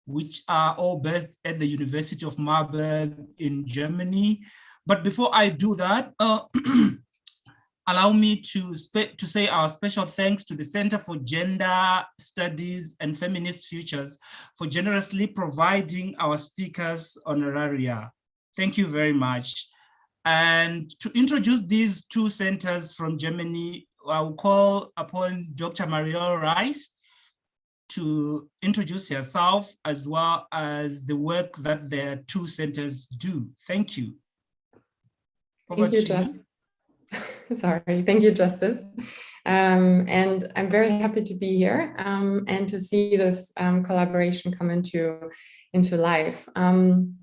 which are all based at the University of Marburg in Germany. But before I do that, allow me to say our special thanks to the Center for Gender Studies and Feminist Futures for generously providing our speakers honoraria. Thank you very much. And to introduce these two centers from Germany, I will call upon Dr. Marielle Rice to introduce herself as well as the work that their two centers do. Thank you. Thank you, Justin. Sorry, thank you, Justice. And I'm very happy to be here and to see this collaboration come into life and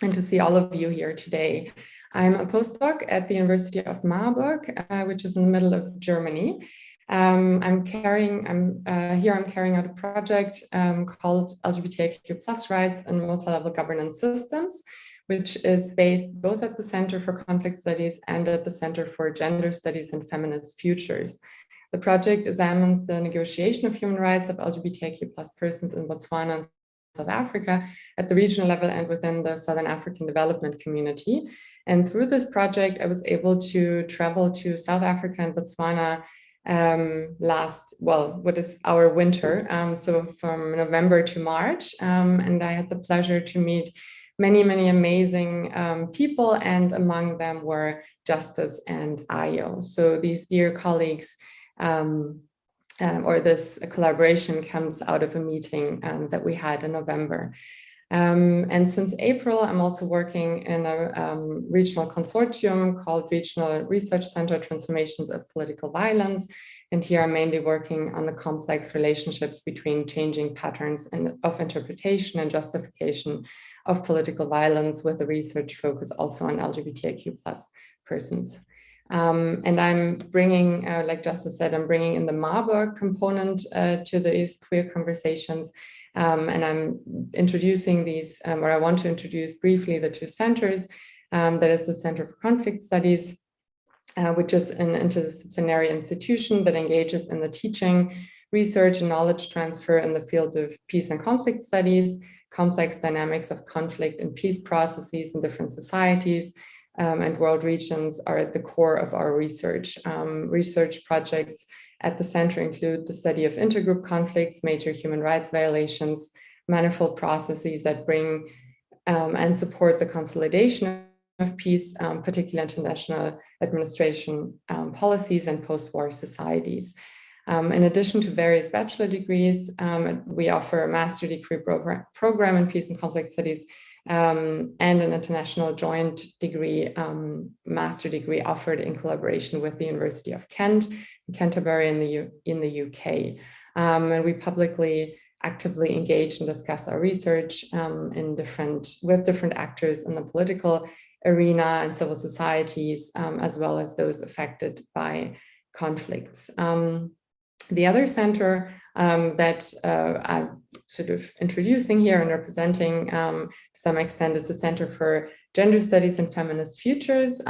to see all of you here today. I'm a postdoc at the University of Marburg, which is in the middle of Germany. I'm carrying out a project called LGBTIQ+ rights and multi-level governance systems, which is based both at the Center for Conflict Studies and at the Center for Gender Studies and Feminist Futures. The project examines the negotiation of human rights of LGBTIQ+ persons in Botswana and South Africa at the regional level and within the Southern African Development Community. And through this project, I was able to travel to South Africa and Botswana what is our winter, so from November to March, and I had the pleasure to meet many amazing people, and among them were Justice and Ayo. So these dear colleagues, or this collaboration comes out of a meeting that we had in November. And since April, I'm also working in a regional consortium called Regional Research Center Transformations of Political Violence. And here I'm mainly working on the complex relationships between changing patterns of interpretation and justification of political violence, with a research focus also on LGBTIQ+ persons. And I'm bringing, like Justice said, I'm bringing in the Marburg component to these queer conversations. And I'm introducing these, or I want to introduce briefly the two centers. That is the Center for Conflict Studies, which is an interdisciplinary institution that engages in the teaching, research, and knowledge transfer in the field of peace and conflict studies, complex dynamics of conflict and peace processes in different societies, and world regions are at the core of our research. Research projects at the center include the study of intergroup conflicts, major human rights violations, manifold processes that bring and support the consolidation of peace, particularly international administration policies and post-war societies. In addition to various bachelor degrees, we offer a master degree program in peace and conflict studies and an international joint degree, master degree offered in collaboration with the University of Kent, Canterbury in the UK. And we publicly actively engage and discuss our research with different actors in the political arena and civil societies, as well as those affected by conflicts. The other center that I'm sort of introducing here and representing to some extent is the Center for Gender Studies and Feminist Futures,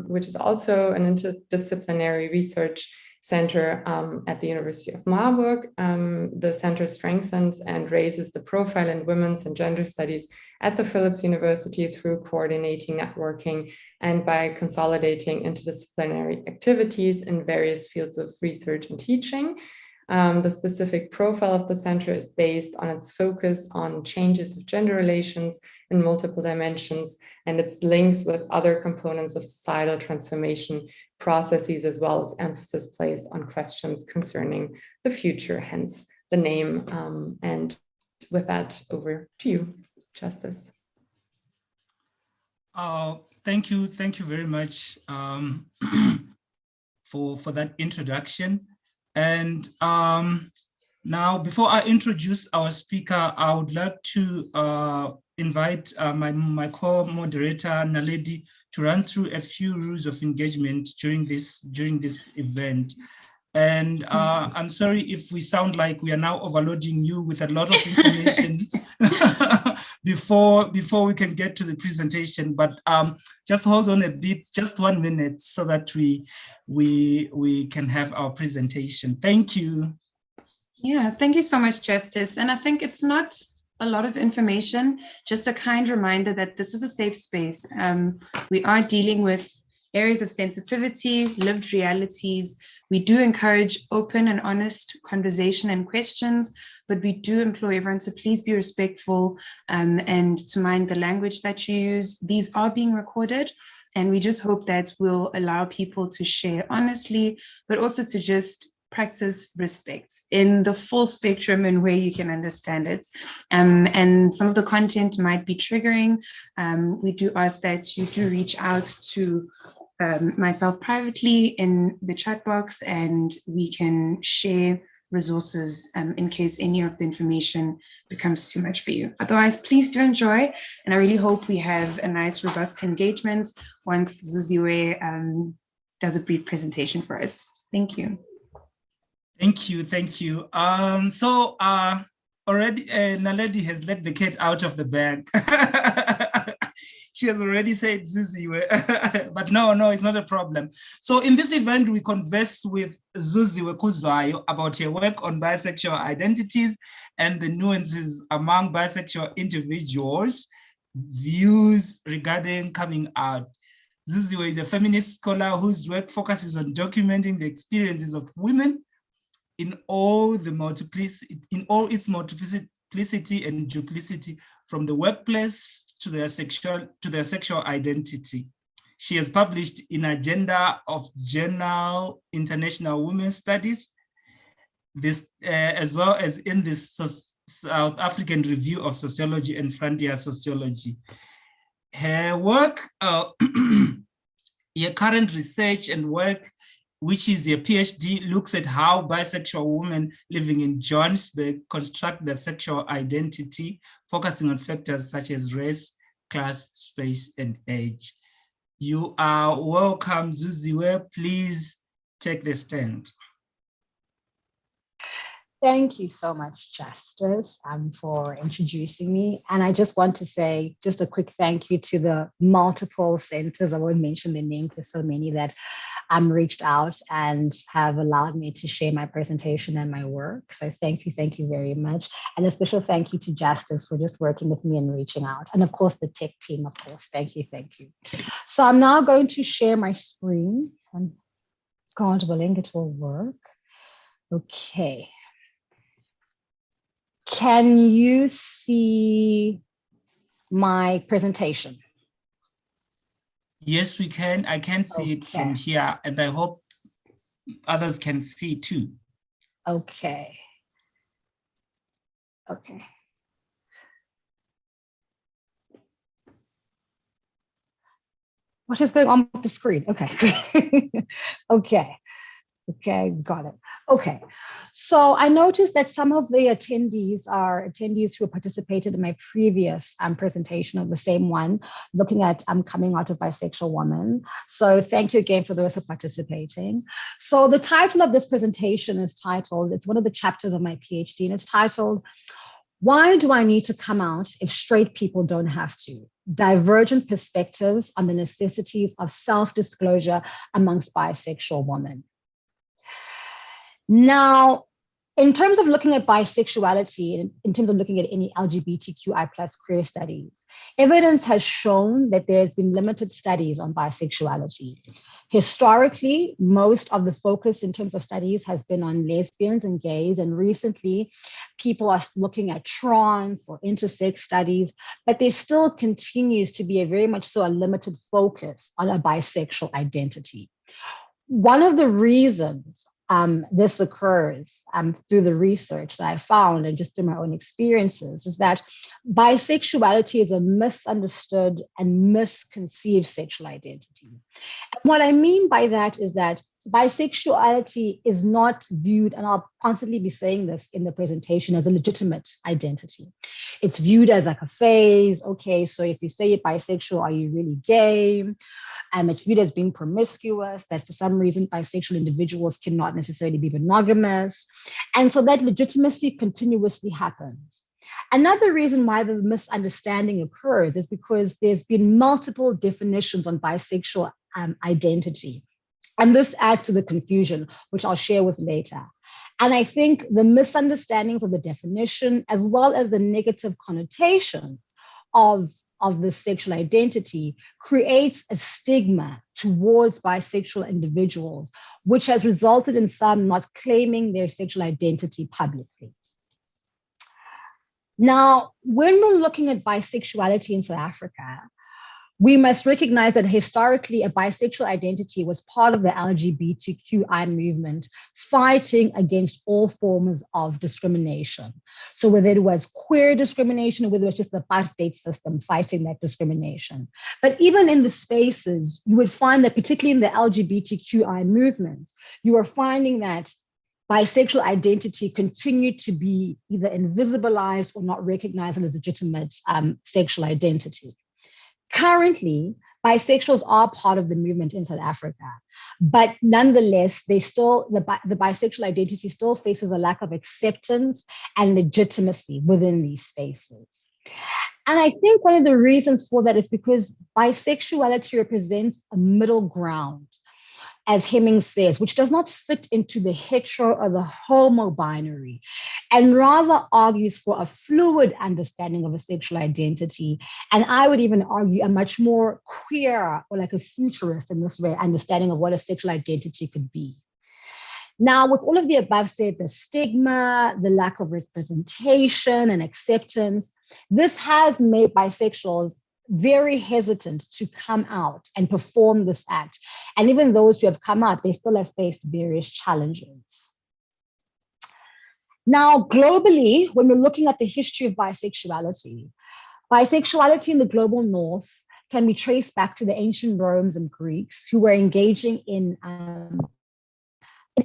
which is also an interdisciplinary research center at the University of Marburg. The center strengthens and raises the profile in women's and gender studies at the Philipps University through coordinating networking and by consolidating interdisciplinary activities in various fields of research and teaching. The specific profile of the center is based on its focus on changes of gender relations in multiple dimensions and its links with other components of societal transformation processes, as well as emphasis placed on questions concerning the future, hence the name. And with that, over to you, Justice. Thank you very much for that introduction. And now, before I introduce our speaker, I would like to invite my co-moderator, Naledi, to run through a few rules of engagement during this event. And I'm sorry if we sound like we are now overloading you with a lot of information before we can get to the presentation, but just hold on a bit, just 1 minute, so that we can have our presentation. Thank you. Yeah, thank you so much, Justice. And I think it's not a lot of information. Just a kind reminder that this is a safe space. We are dealing with areas of sensitivity, lived realities. We do encourage open and honest conversation and questions, but we do implore everyone to please be respectful and to mind the language that you use. These are being recorded, and we just hope that will allow people to share honestly, but also to just practice respect in the full spectrum and where you can understand it. And some of the content might be triggering. We do ask that you do reach out to myself privately in the chat box, and we can share resources in case any of the information becomes too much for you. Otherwise, please do enjoy, and I really hope we have a nice, robust engagement once Zuziwe does a brief presentation for us. Thank you. Thank you, thank you. Already Naledi has let the cat out of the bag. She has already said Zuziwe, but no, it's not a problem. So in this event, we converse with Zuziwe Kuzayo about her work on bisexual identities and the nuances among bisexual individuals' views regarding coming out. Zuziwe is a feminist scholar whose work focuses on documenting the experiences of women in all its multiplicity and duplicity, from the workplace to their sexual identity. She has published in Agenda of Journal International Women's Studies, as well as in the South African Review of Sociology and Frontier Sociology. Her work, her current research and work, which is a PhD, looks at how bisexual women living in Johannesburg construct their sexual identity, focusing on factors such as race, class, space, and age. You are welcome, Zuziwe. Please take the stand. Thank you so much, Justice, for introducing me. And I just want to say just a quick thank you to the multiple centers. I won't mention their names, there's so many that reached out and have allowed me to share my presentation and my work. So thank you very much. And a special thank you to Justice for just working with me and reaching out. And of course, the tech team, of course, thank you. So I'm now going to share my screen, and God willing, it will work. Okay. Can you see my presentation? Yes, we can. I can see it from here, and I hope others can see too. Okay. What is going on with the screen? Okay. Okay, got it. Okay, so I noticed that some of the attendees are attendees who participated in my previous presentation of the same one, looking at coming out of bisexual women. So thank you again for those who are participating. So the title of this presentation is titled, it's one of the chapters of my PhD, and it's titled, "Why do I need to come out if straight people don't have to? Divergent perspectives on the necessities of self-disclosure amongst bisexual women." Now, in terms of looking at bisexuality, in terms of looking at any LGBTQI+ queer studies, evidence has shown that there's been limited studies on bisexuality. Historically, most of the focus in terms of studies has been on lesbians and gays, and recently people are looking at trans or intersex studies, but there still continues to be a very much so a limited focus on a bisexual identity. One of the reasons this occurs through the research that I found and just through my own experiences is that bisexuality is a misunderstood and misconceived sexual identity. And what I mean by that is that bisexuality is not viewed, and I'll constantly be saying this in the presentation, as a legitimate identity. It's viewed as like a phase. Okay, so if you say you're bisexual, are you really gay? It's viewed as being promiscuous, that for some reason bisexual individuals cannot necessarily be monogamous. And so that legitimacy continuously happens. Another reason why the misunderstanding occurs is because there's been multiple definitions on bisexual identity. And this adds to the confusion, which I'll share with later. And I think the misunderstandings of the definition, as well as the negative connotations of the sexual identity, creates a stigma towards bisexual individuals, which has resulted in some not claiming their sexual identity publicly. Now, when we're looking at bisexuality in South Africa, we must recognize that historically a bisexual identity was part of the LGBTQI movement, fighting against all forms of discrimination. So whether it was queer discrimination or whether it was just the apartheid system fighting that discrimination. But even in the spaces, you would find that particularly in the LGBTQI movements, you are finding that bisexual identity continued to be either invisibilized or not recognized as a legitimate sexual identity. Currently, bisexuals are part of the movement in South Africa, but nonetheless, the bisexual identity still faces a lack of acceptance and legitimacy within these spaces. And I think one of the reasons for that is because bisexuality represents a middle ground, as Hemming says, which does not fit into the hetero or the homo binary, and rather argues for a fluid understanding of a sexual identity. And I would even argue a much more queer or like a futurist in this way, understanding of what a sexual identity could be. Now, with all of the above said, the stigma, the lack of representation and acceptance, this has made bisexuals very hesitant to come out and perform this act. And even those who have come out, they still have faced various challenges. Now, globally, when we're looking at the history of bisexuality in the global north can be traced back to the ancient Romans and Greeks who were engaging in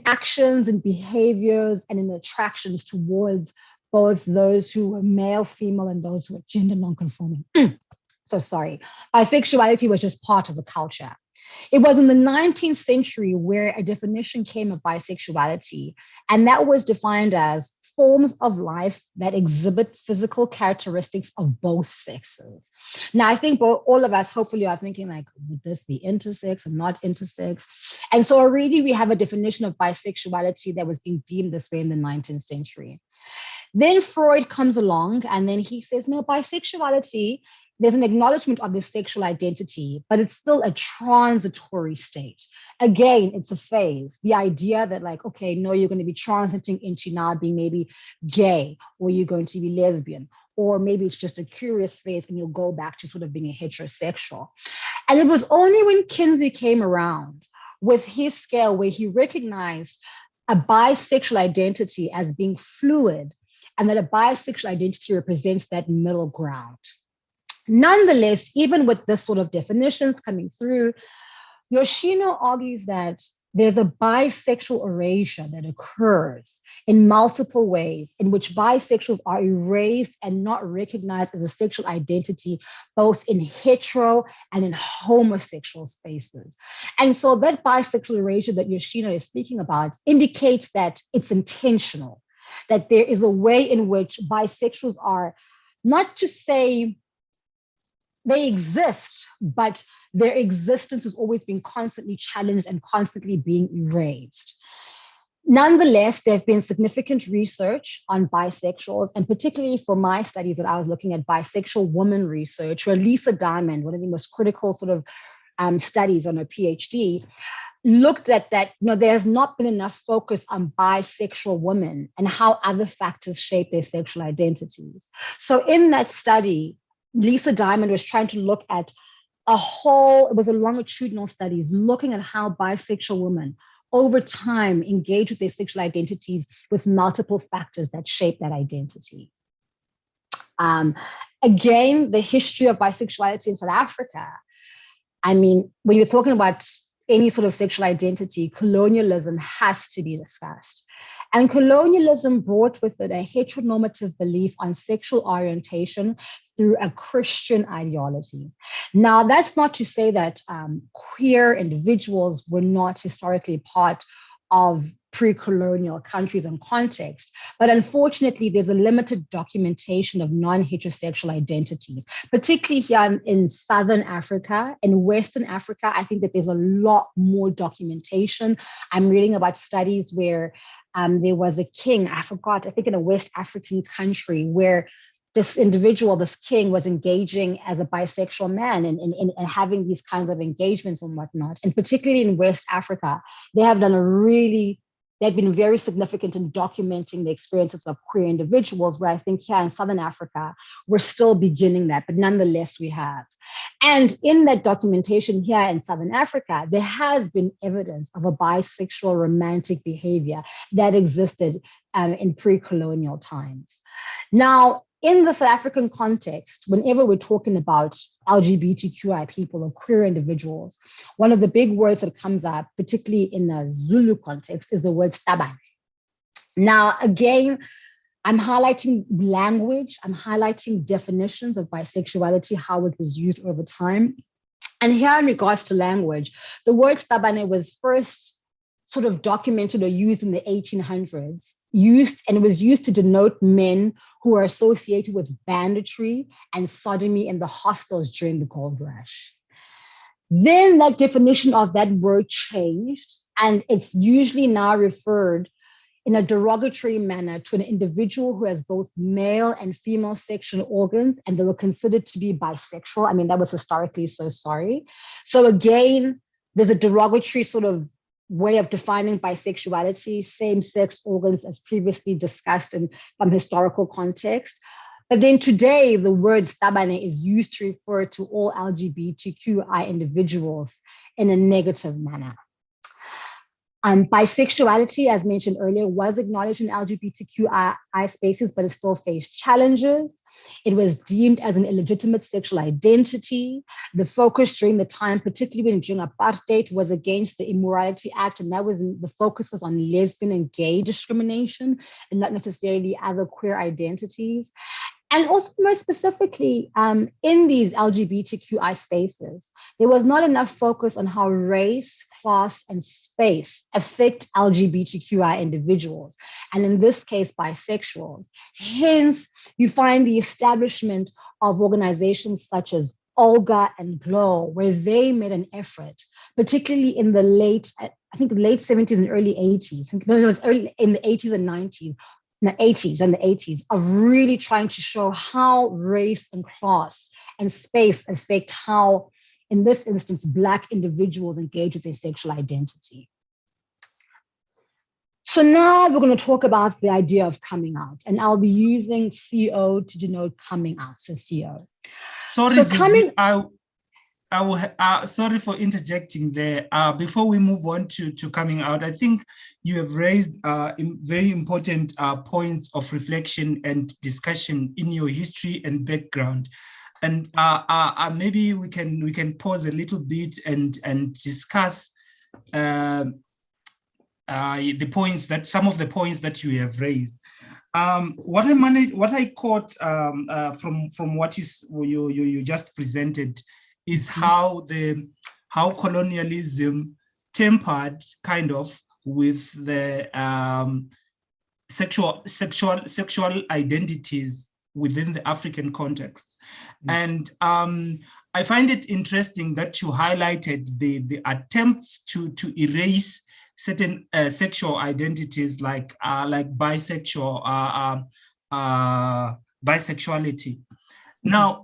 actions and behaviors and in attractions towards both those who were male, female, and those who were gender nonconforming. So sorry, bisexuality was just part of the culture. It was in the 19th century where a definition came of bisexuality, and that was defined as forms of life that exhibit physical characteristics of both sexes. Now, I think all of us hopefully are thinking like, would this be intersex or not intersex? And so already we have a definition of bisexuality that was being deemed this way in the 19th century. Then Freud comes along and then he says, no, bisexuality, there's an acknowledgement of this sexual identity, but it's still a transitory state. Again, it's a phase. The idea that like, okay, no, you're going to be transiting into now being maybe gay, or you're going to be lesbian, or maybe it's just a curious phase and you'll go back to sort of being a heterosexual. And it was only when Kinsey came around with his scale where he recognized a bisexual identity as being fluid and that a bisexual identity represents that middle ground. Nonetheless, even with this sort of definitions coming through, Yoshino argues that there's a bisexual erasure that occurs in multiple ways in which bisexuals are erased and not recognized as a sexual identity, both in hetero and in homosexual spaces. And so that bisexual erasure that Yoshino is speaking about indicates that it's intentional, that there is a way in which bisexuals are not to say they exist, but their existence has always been constantly challenged and constantly being erased. Nonetheless, there have been significant research on bisexuals, and particularly for my studies that I was looking at bisexual woman research, where Lisa Diamond, one of the most critical sort of studies on her PhD, looked at that, there's not been enough focus on bisexual women and how other factors shape their sexual identities. So in that study, Lisa Diamond was trying to look at it was a longitudinal studies looking at how bisexual women over time engage with their sexual identities with multiple factors that shape that identity. Again, the history of bisexuality in South Africa, I mean, when you're talking about any sort of sexual identity, colonialism has to be discussed. And colonialism brought with it a heteronormative belief on sexual orientation through a Christian ideology. Now, that's not to say that queer individuals were not historically part of pre-colonial countries and contexts, but unfortunately, there's a limited documentation of non-heterosexual identities, particularly here in Southern Africa. In Western Africa, I think that there's a lot more documentation. I'm reading about studies where there was a king, I think in a West African country, where this individual, this king, was engaging as a bisexual man and having these kinds of engagements and whatnot. And particularly in West Africa, they've been very significant in documenting the experiences of queer individuals, where I think here in Southern Africa, we're still beginning that, but nonetheless we have. And in that documentation here in Southern Africa, there has been evidence of a bisexual romantic behavior that existed in pre-colonial times. Now, in the South African context, whenever we're talking about LGBTQI people or queer individuals, one of the big words that comes up, particularly in the Zulu context, is the word stabane. Now, again, I'm highlighting language, I'm highlighting definitions of bisexuality, how it was used over time. And here in regards to language, the word stabane was first sort of documented or used in the 1800s, and it was used to denote men who were associated with banditry and sodomy in the hostels during the gold rush. Then that definition of that word changed, and it's usually now referred in a derogatory manner to an individual who has both male and female sexual organs, and they were considered to be bisexual. I mean, that was historically so sorry. So again, there's a derogatory sort of way of defining bisexuality, same-sex organs as previously discussed in from historical context. But then today, the word stabane is used to refer to all LGBTQI individuals in a negative manner. Bisexuality, as mentioned earlier, was acknowledged in LGBTQI spaces, but it still faced challenges. It was deemed as an illegitimate sexual identity. The focus during the time, particularly during apartheid, was against the Immorality Act, and the focus was on lesbian and gay discrimination, and not necessarily other queer identities. And also, more specifically, in these LGBTQI spaces, there was not enough focus on how race, class, and space affect LGBTQI individuals, and in this case, bisexuals. Hence, you find the establishment of organizations such as Olga and Glow, where they made an effort, particularly in the late 70s and early 80s. No, it was early in the 80s and 90s. In the 80s, of really trying to show how race and class and space affect how, in this instance, Black individuals engage with their sexual identity. So now we're going to talk about the idea of coming out, and I'll be using CO to denote coming out, so CO. Sorry, Zuzi, sorry for interjecting there. Before we move on to coming out, I think you have raised very important points of reflection and discussion in your history and background. And maybe we can pause a little bit and discuss some of the points that you have raised. What I caught from what you just presented is how colonialism tempered kind of with the sexual identities within the African context. And I find it interesting that you highlighted the attempts to erase certain sexual identities like bisexuality. Now,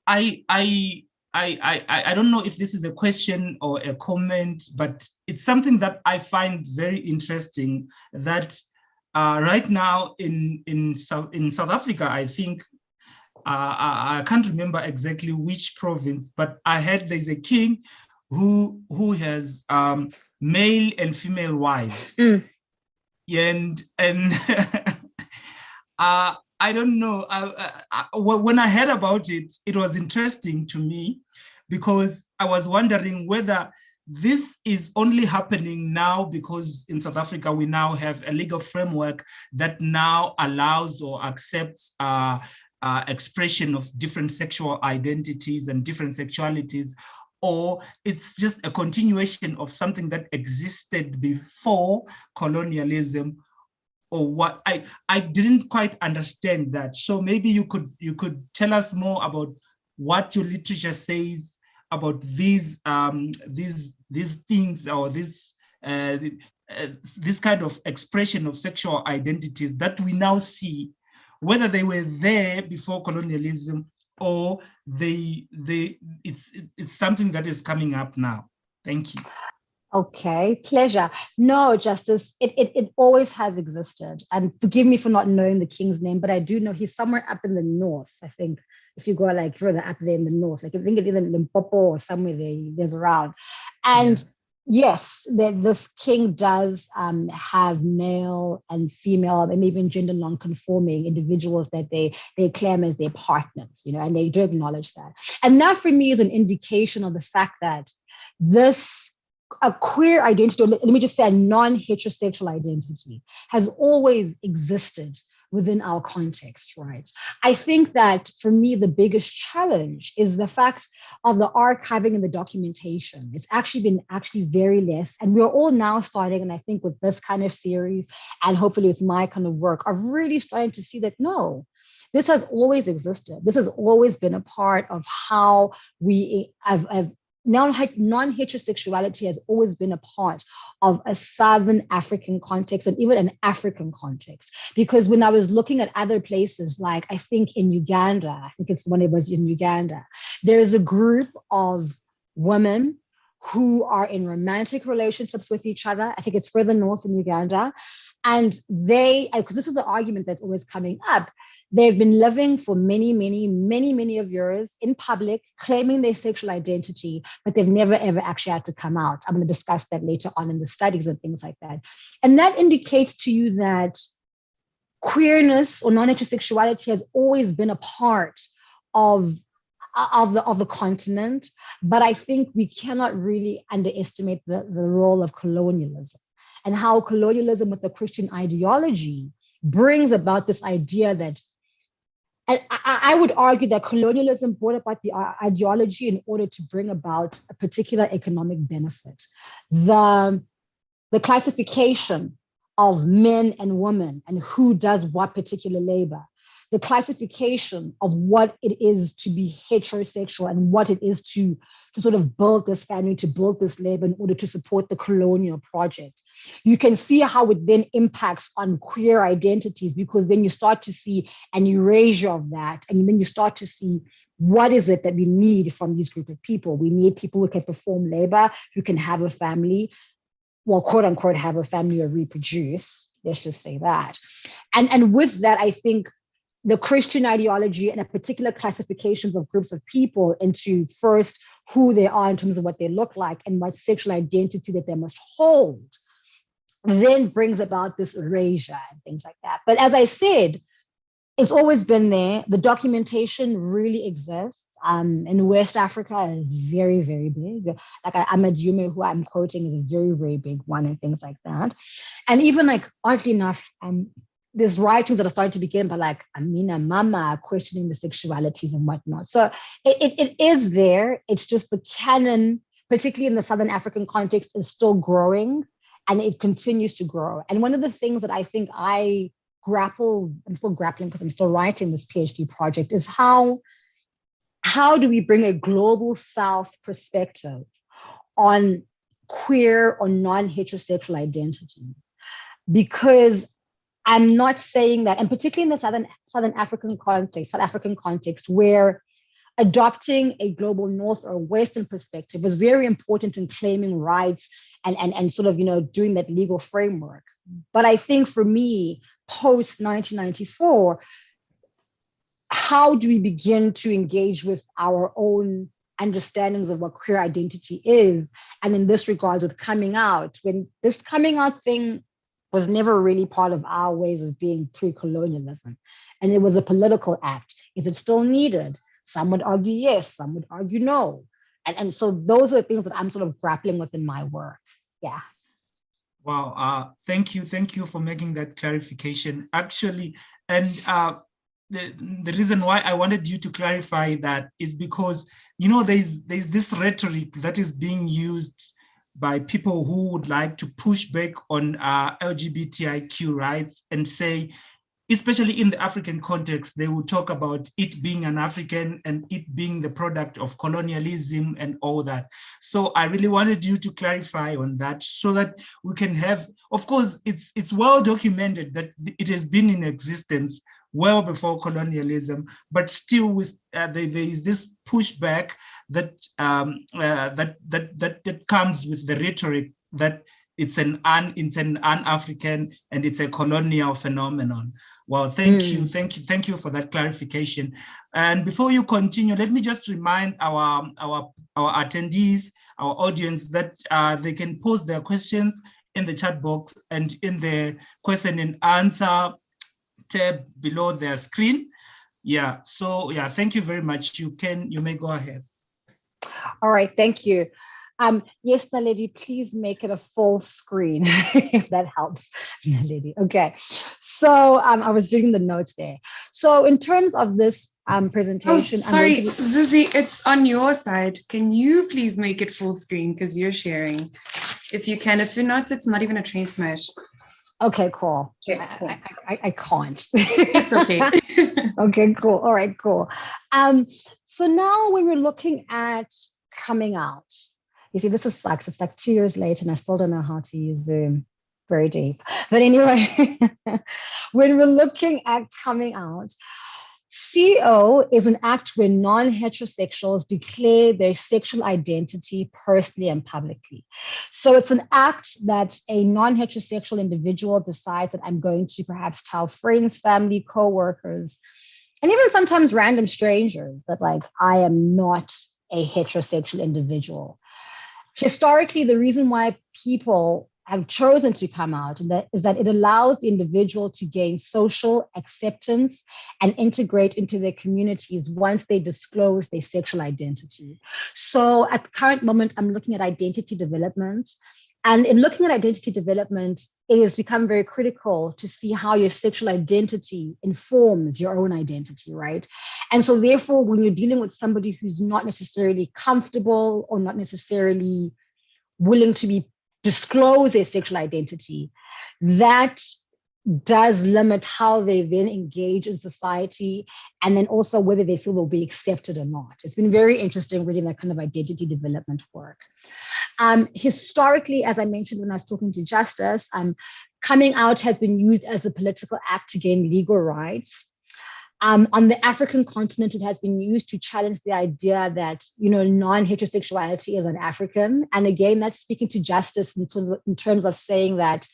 I don't know if this is a question or a comment, but it's something that I find very interesting that right now in South Africa, I think, I can't remember exactly which province, but I heard there's a king who has male and female wives. And I don't know, when I heard about it, it was interesting to me because I was wondering whether this is only happening now because in South Africa, we now have a legal framework that now allows or accepts expression of different sexual identities and different sexualities, or it's just a continuation of something that existed before colonialism, or what. I didn't quite understand that. So maybe you could tell us more about what your literature says about these things, or this this kind of expression of sexual identities that we now see, whether they were there before colonialism or it's something that is coming up now. Thank you. Okay, pleasure. No, Justice, it always has existed. And forgive me for not knowing the king's name, but I do know he's somewhere up in the north, I think. If you go like further up there in the north, like I think it's either Limpopo or somewhere there's around. And yes, this king does have male and female and even gender non-conforming individuals that they claim as their partners, you know, and they do acknowledge that. And that for me is an indication of the fact that a queer identity, or let me just say a non-heterosexual identity, has always existed within our context, right? I think that for me, the biggest challenge is the fact of the archiving and the documentation. It's actually been very less. And we're all now starting, and I think with this kind of series, and hopefully with my kind of work, are really starting to see that, no, this has always existed. This has always been a part of how we have non-heterosexuality has always been a part of a Southern African context and even an African context. Because when I was looking at other places, like I think in Uganda, I think it's when it was in Uganda, there is a group of women who are in romantic relationships with each other. I think it's further north in Uganda. And because this is the argument that's always coming up, they've been living for many of years in public, claiming their sexual identity, but they've never, ever actually had to come out. I'm going to discuss that later on in the studies and things like that. And that indicates to you that queerness or non-heterosexuality has always been a part of the continent. But I think we cannot really underestimate the role of colonialism and how colonialism with the Christian ideology brings about this idea that, and I would argue that colonialism brought about the ideology in order to bring about a particular economic benefit. The classification of men and women and who does what particular labor, the classification of what it is to be heterosexual and what it is to sort of build this family, to build this labor in order to support the colonial project. You can see how it then impacts on queer identities, because then you start to see an erasure of that. And then you start to see what is it that we need from these group of people. We need people who can perform labor, who can have a family, well, quote unquote, have a family or reproduce. Let's just say that. And with that, I think the Christian ideology and a particular classifications of groups of people into first who they are in terms of what they look like and what sexual identity that they must hold, then brings about this erasure and things like that. But as I said, it's always been there. The documentation really exists. In West Africa is very, very big. Like Ahmed Yume, who I'm quoting, is a very, very big one and things like that. And even like, oddly enough, there's writings that are starting to begin by like Amina Mama questioning the sexualities and whatnot. So it is there. It's just the canon, particularly in the Southern African context, is still growing and it continues to grow. And one of the things that I think I'm still grappling because I'm still writing this PhD project, is how do we bring a global South perspective on queer or non-heterosexual identities? Because I'm not saying that, and particularly in the Southern African context, South African context, where adopting a global North or Western perspective was very important in claiming rights and sort of, doing that legal framework. But I think for me, post 1994, how do we begin to engage with our own understandings of what queer identity is? And in this regard, with coming out, when this coming out thing was never really part of our ways of being pre-colonialism. And it was a political act. Is it still needed? Some would argue yes, some would argue no. And so those are the things that I'm sort of grappling with in my work. Yeah. Wow, thank you for making that clarification. Actually, and the reason why I wanted you to clarify that is because, there's this rhetoric that is being used by people who would like to push back on LGBTIQ rights and say especially in the African context, they will talk about it being an African and it being the product of colonialism and all that. So I really wanted you to clarify on that so that we can have, of course, it's well documented that it has been in existence well before colonialism, but still there is this pushback that that comes with the rhetoric that it's an un-African and it's a colonial phenomenon. Well, thank you for that clarification. And before you continue, let me just remind our attendees, our audience, that they can post their questions in the chat box and in the question and answer tab below their screen. Yeah, so yeah, thank you very much. You may go ahead. All right, thank you. Yes, Naledi, please make it a full screen if that helps, Naledi. Okay, so I was reading the notes there. So in terms of this presentation, sorry, Zuzi, it's on your side. Can you please make it full screen because you're sharing? If you can, if you're not, it's not even a train smash. Okay, cool. Okay, cool. I can't. It's okay. Okay, cool. All right, cool. So now when we're looking at coming out, you see, this sucks. It's like 2 years later and I still don't know how to use Zoom. Very deep. But anyway, when we're looking at coming out, CO is an act where non-heterosexuals declare their sexual identity personally and publicly. So it's an act that a non-heterosexual individual decides that I'm going to perhaps tell friends, family, co-workers, and even sometimes random strangers that like, I am not a heterosexual individual. Historically, the reason why people have chosen to come out is that it allows the individual to gain social acceptance and integrate into their communities once they disclose their sexual identity. So at the current moment, I'm looking at identity development. And in looking at identity development, it has become very critical to see how your sexual identity informs your own identity, right? And so therefore, when you're dealing with somebody who's not necessarily comfortable or not necessarily willing to disclose their sexual identity, that does limit how they then engage in society and then also whether they feel they'll be accepted or not. It's been very interesting reading that kind of identity development work. Historically, as I mentioned when I was talking to Justice, coming out has been used as a political act to gain legal rights. On the African continent, it has been used to challenge the idea that, non-heterosexuality is un-African. And again, that's speaking to Justice in terms of saying that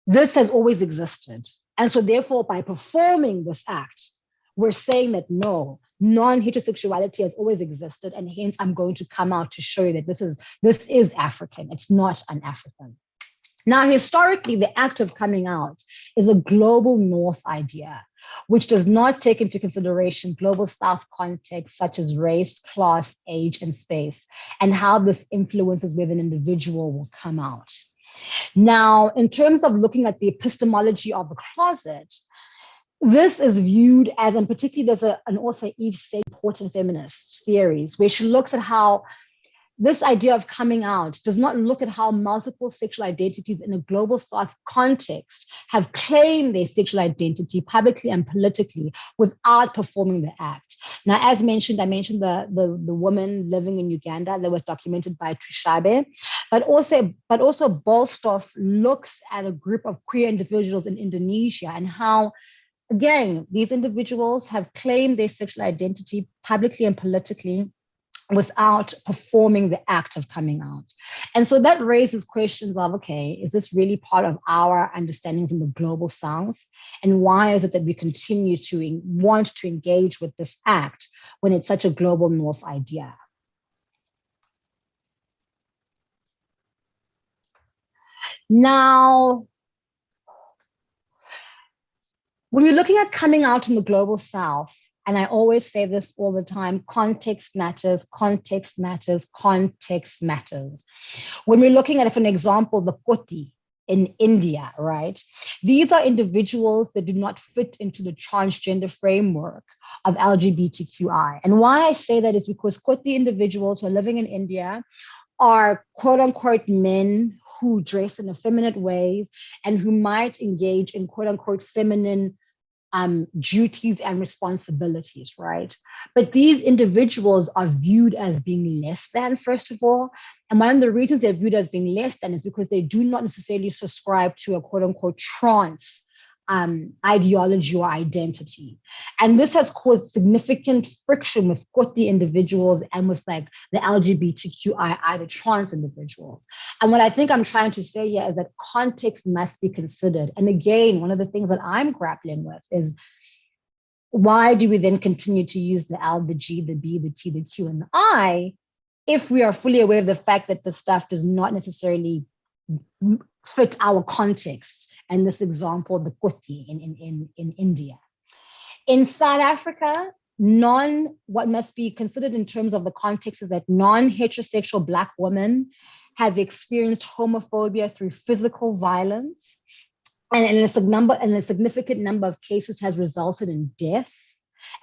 this has always existed. And so therefore, by performing this act, we're saying that no, non-heterosexuality has always existed. And hence I'm going to come out to show you that this is African. It's not un-African. Now, historically, the act of coming out is a global North idea, which does not take into consideration global South contexts such as race, class, age, and space, and how this influences whether an individual will come out. Now, in terms of looking at the epistemology of the closet, this is viewed as, and particularly there's an author, Eve Say, Important Feminist Theories, where she looks at how this idea of coming out does not look at how multiple sexual identities in a global South context have claimed their sexual identity publicly and politically without performing the act. Now, as mentioned, I mentioned the woman living in Uganda that was documented by Tushabe, but also Bolstoff looks at a group of queer individuals in Indonesia and how, again, these individuals have claimed their sexual identity publicly and politically without performing the act of coming out. And so that raises questions of, okay, is this really part of our understandings in the global South? And why is it that we continue to want to engage with this act when it's such a global North idea? Now, when you're looking at coming out in the global South, and I always say this all the time, context matters, context matters, context matters. When we're looking at, for an example, the Koti in India, right? These are individuals that do not fit into the transgender framework of LGBTQI. And why I say that is because Koti individuals who are living in India are quote unquote men who dress in effeminate ways and who might engage in quote unquote feminine duties and responsibilities, right? But these individuals are viewed as being less than, first of all. And one of the reasons they're viewed as being less than is because they do not necessarily subscribe to a quote unquote trans ideology or identity. And this has caused significant friction with the individuals and with like the LGBTQI, the trans individuals. And what I think I'm trying to say here is that context must be considered. And again, one of the things that I'm grappling with is why do we then continue to use the L, the G, the B, the T, the Q, and the I, if we are fully aware of the fact that the stuff does not necessarily fit our context? And this example, the Kuti in India. In South Africa, what must be considered in terms of the context is that non-heterosexual Black women have experienced homophobia through physical violence. And a significant number of cases has resulted in death,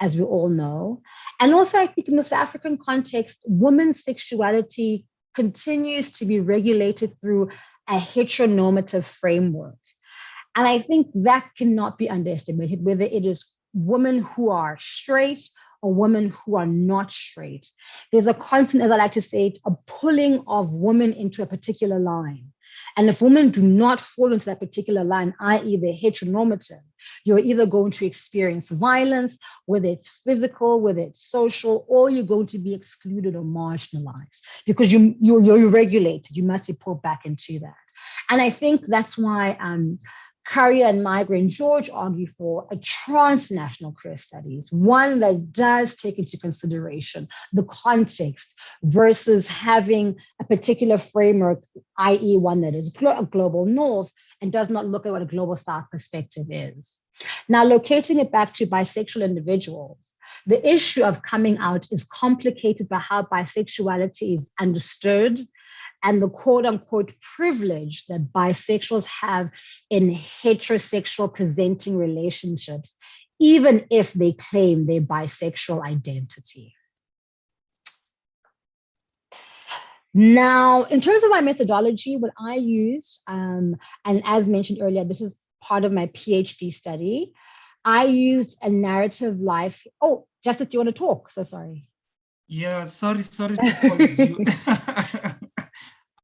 as we all know. And also, I think in the South African context, women's sexuality continues to be regulated through a heteronormative framework. And I think that cannot be underestimated, whether it is women who are straight or women who are not straight. There's a constant, as I like to say, a pulling of women into a particular line. And if women do not fall into that particular line, i.e. they're heteronormative, you're either going to experience violence, whether it's physical, whether it's social, or you're going to be excluded or marginalized because you're regulated. You must be pulled back into that. And I think that's why Currier and Migra and George argue for a transnational queer studies, one that does take into consideration the context versus having a particular framework, i.e. one that is a global north and does not look at what a global south perspective is. Now, locating it back to bisexual individuals, the issue of coming out is complicated by how bisexuality is understood and the quote unquote privilege that bisexuals have in heterosexual presenting relationships, even if they claim their bisexual identity. Now, in terms of my methodology, what I use, and as mentioned earlier, this is part of my PhD study, I used a narrative life. Oh, Justice, do you want to talk? So sorry. Yeah, sorry to pause you.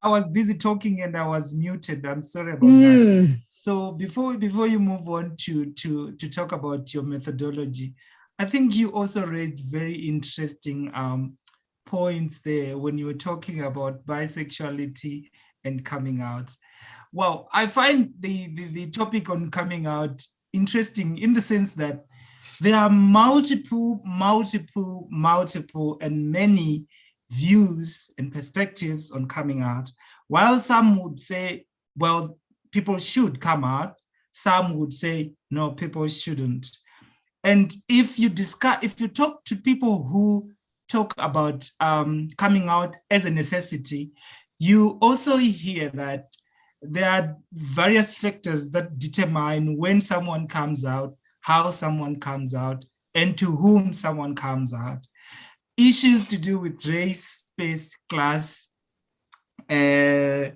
I was busy talking and I was muted. I'm sorry about that. So before you move on to talk about your methodology, I think you also raised very interesting points there when you were talking about bisexuality and coming out. Well, I find the topic on coming out interesting in the sense that there are multiple and many views and perspectives on coming out. While some would say, well, people should come out, some would say, no, people shouldn't. And if you talk to people who talk about coming out as a necessity, you also hear that there are various factors that determine when someone comes out, how someone comes out, and to whom someone comes out. Issues to do with race, space, class, and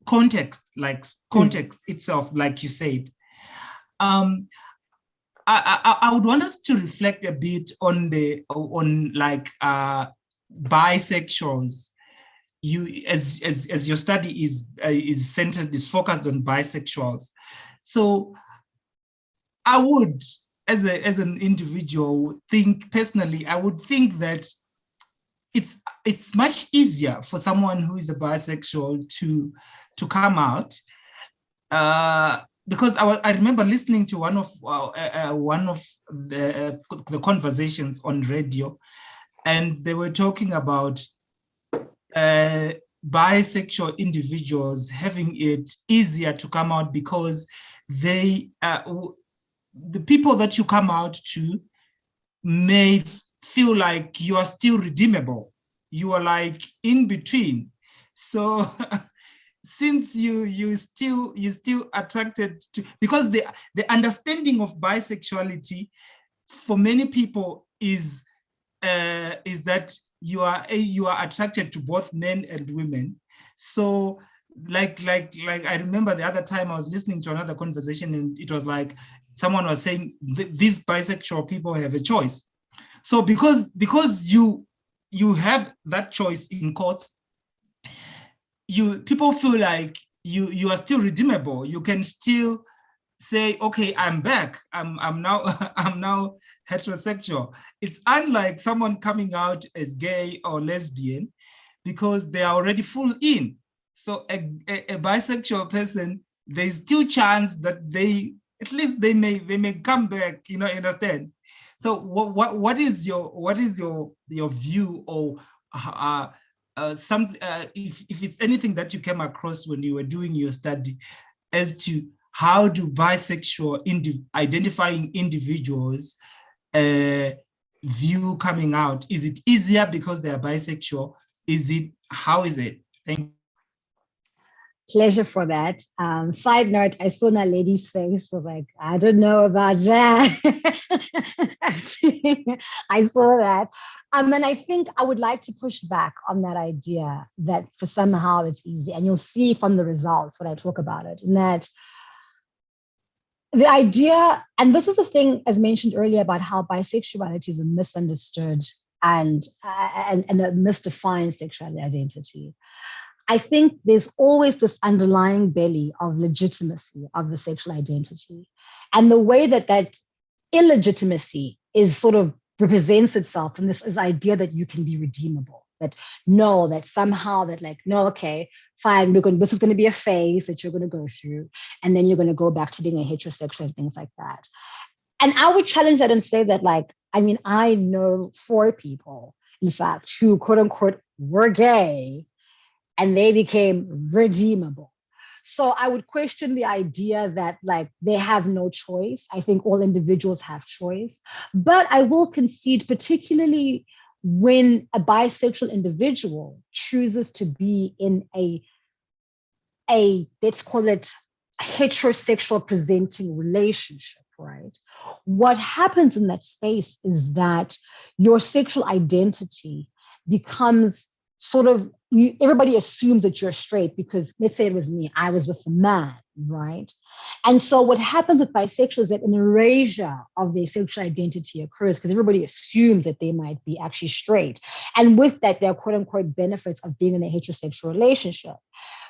context itself, like you said. I would want us to reflect a bit on bisexuals. You, as your study is focused on bisexuals. So I would, as an individual, I would think that it's much easier for someone who is a bisexual to come out, because I remember listening to one of the conversations on radio, and they were talking about bisexual individuals having it easier to come out because the people that you come out to may feel like you are still redeemable. You are like in between. So since you still attracted to, because the understanding of bisexuality for many people is that you are attracted to both men and women. So like I remember the other time I was listening to another conversation, and it was like someone was saying these bisexual people have a choice. So because you have that choice in courts, people feel like you are still redeemable. You can still say, okay, I'm back. I'm now I'm now heterosexual. It's unlike someone coming out as gay or lesbian, because they are already full in. So a bisexual person, there's still chance that they may come back. You understand? So what is your view, or if it's anything that you came across when you were doing your study, as to how do bisexual identifying individuals view coming out? Is it easier because they are bisexual? How is it? Thank you. Pleasure for that. Side note, I saw that lady's face, so like, I don't know about that. I saw that. And I think I would like to push back on that idea that for somehow it's easy. And you'll see from the results when I talk about it, and that the idea, and this is the thing as mentioned earlier about how bisexuality is a misunderstood and a misdefined sexual identity. I think there's always this underlying belly of legitimacy of the sexual identity. And the way that illegitimacy is sort of represents itself in this idea that you can be redeemable, that somehow no, okay, fine, this is going to be a phase that you're going to go through, and then you're going to go back to being a heterosexual and things like that. And I would challenge that and say that, I know 4 people, in fact, who quote unquote were gay, and they became redeemable. So I would question the idea that they have no choice. I think all individuals have choice, but I will concede, particularly when a bisexual individual chooses to be in a let's call it heterosexual presenting relationship, right? What happens in that space is that your sexual identity becomes sort of, everybody assumes that you're straight because, let's say it was me, I was with a man, right? And so what happens with bisexuals is that an erasure of their sexual identity occurs because everybody assumes that they might be actually straight. And with that, there are quote unquote benefits of being in a heterosexual relationship.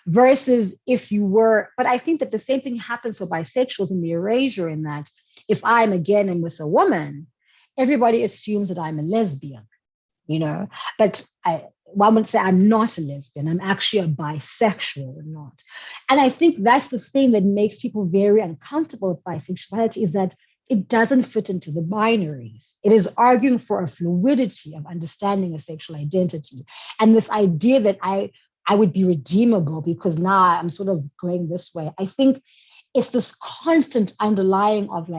Versus if you were, but I think that the same thing happens for bisexuals in the erasure, in that if I'm again with a woman, everybody assumes that I'm a lesbian, but one would say I'm not a lesbian, I'm actually a bisexual or not. And I think that's the thing that makes people very uncomfortable with bisexuality, is that it doesn't fit into the binaries. It is arguing for a fluidity of understanding a sexual identity. And this idea that I would be redeemable because now I'm sort of going this way. I think it's this constant underlying of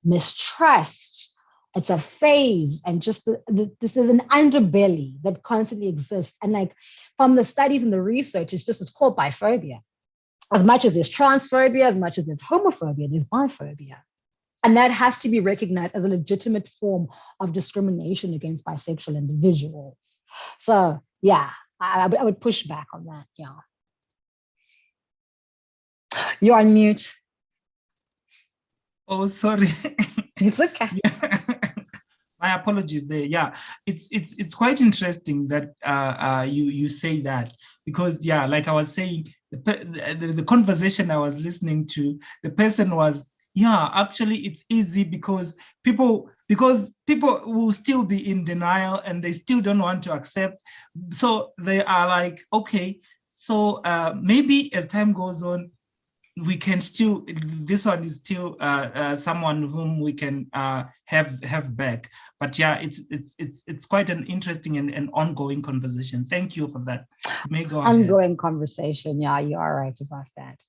mistrust. It's a phase, and just this is an underbelly that constantly exists. And from the studies and the research, it's called biphobia. As much as there's transphobia, as much as there's homophobia, there's biphobia. And that has to be recognized as a legitimate form of discrimination against bisexual individuals. So yeah, I would push back on that. Yeah. You're on mute. Oh, sorry. It's okay. My apologies there. Yeah, it's quite interesting that you say that, because like I was saying, the conversation I was listening to, the person was, actually it's easy because people will still be in denial and they still don't want to accept. So they are like, okay, so maybe as time goes on, we can still, this one is still someone whom we can have back. But yeah, it's quite an interesting and ongoing conversation. Thank you for that. You may go ahead. Ongoing conversation. Yeah, you are right about that.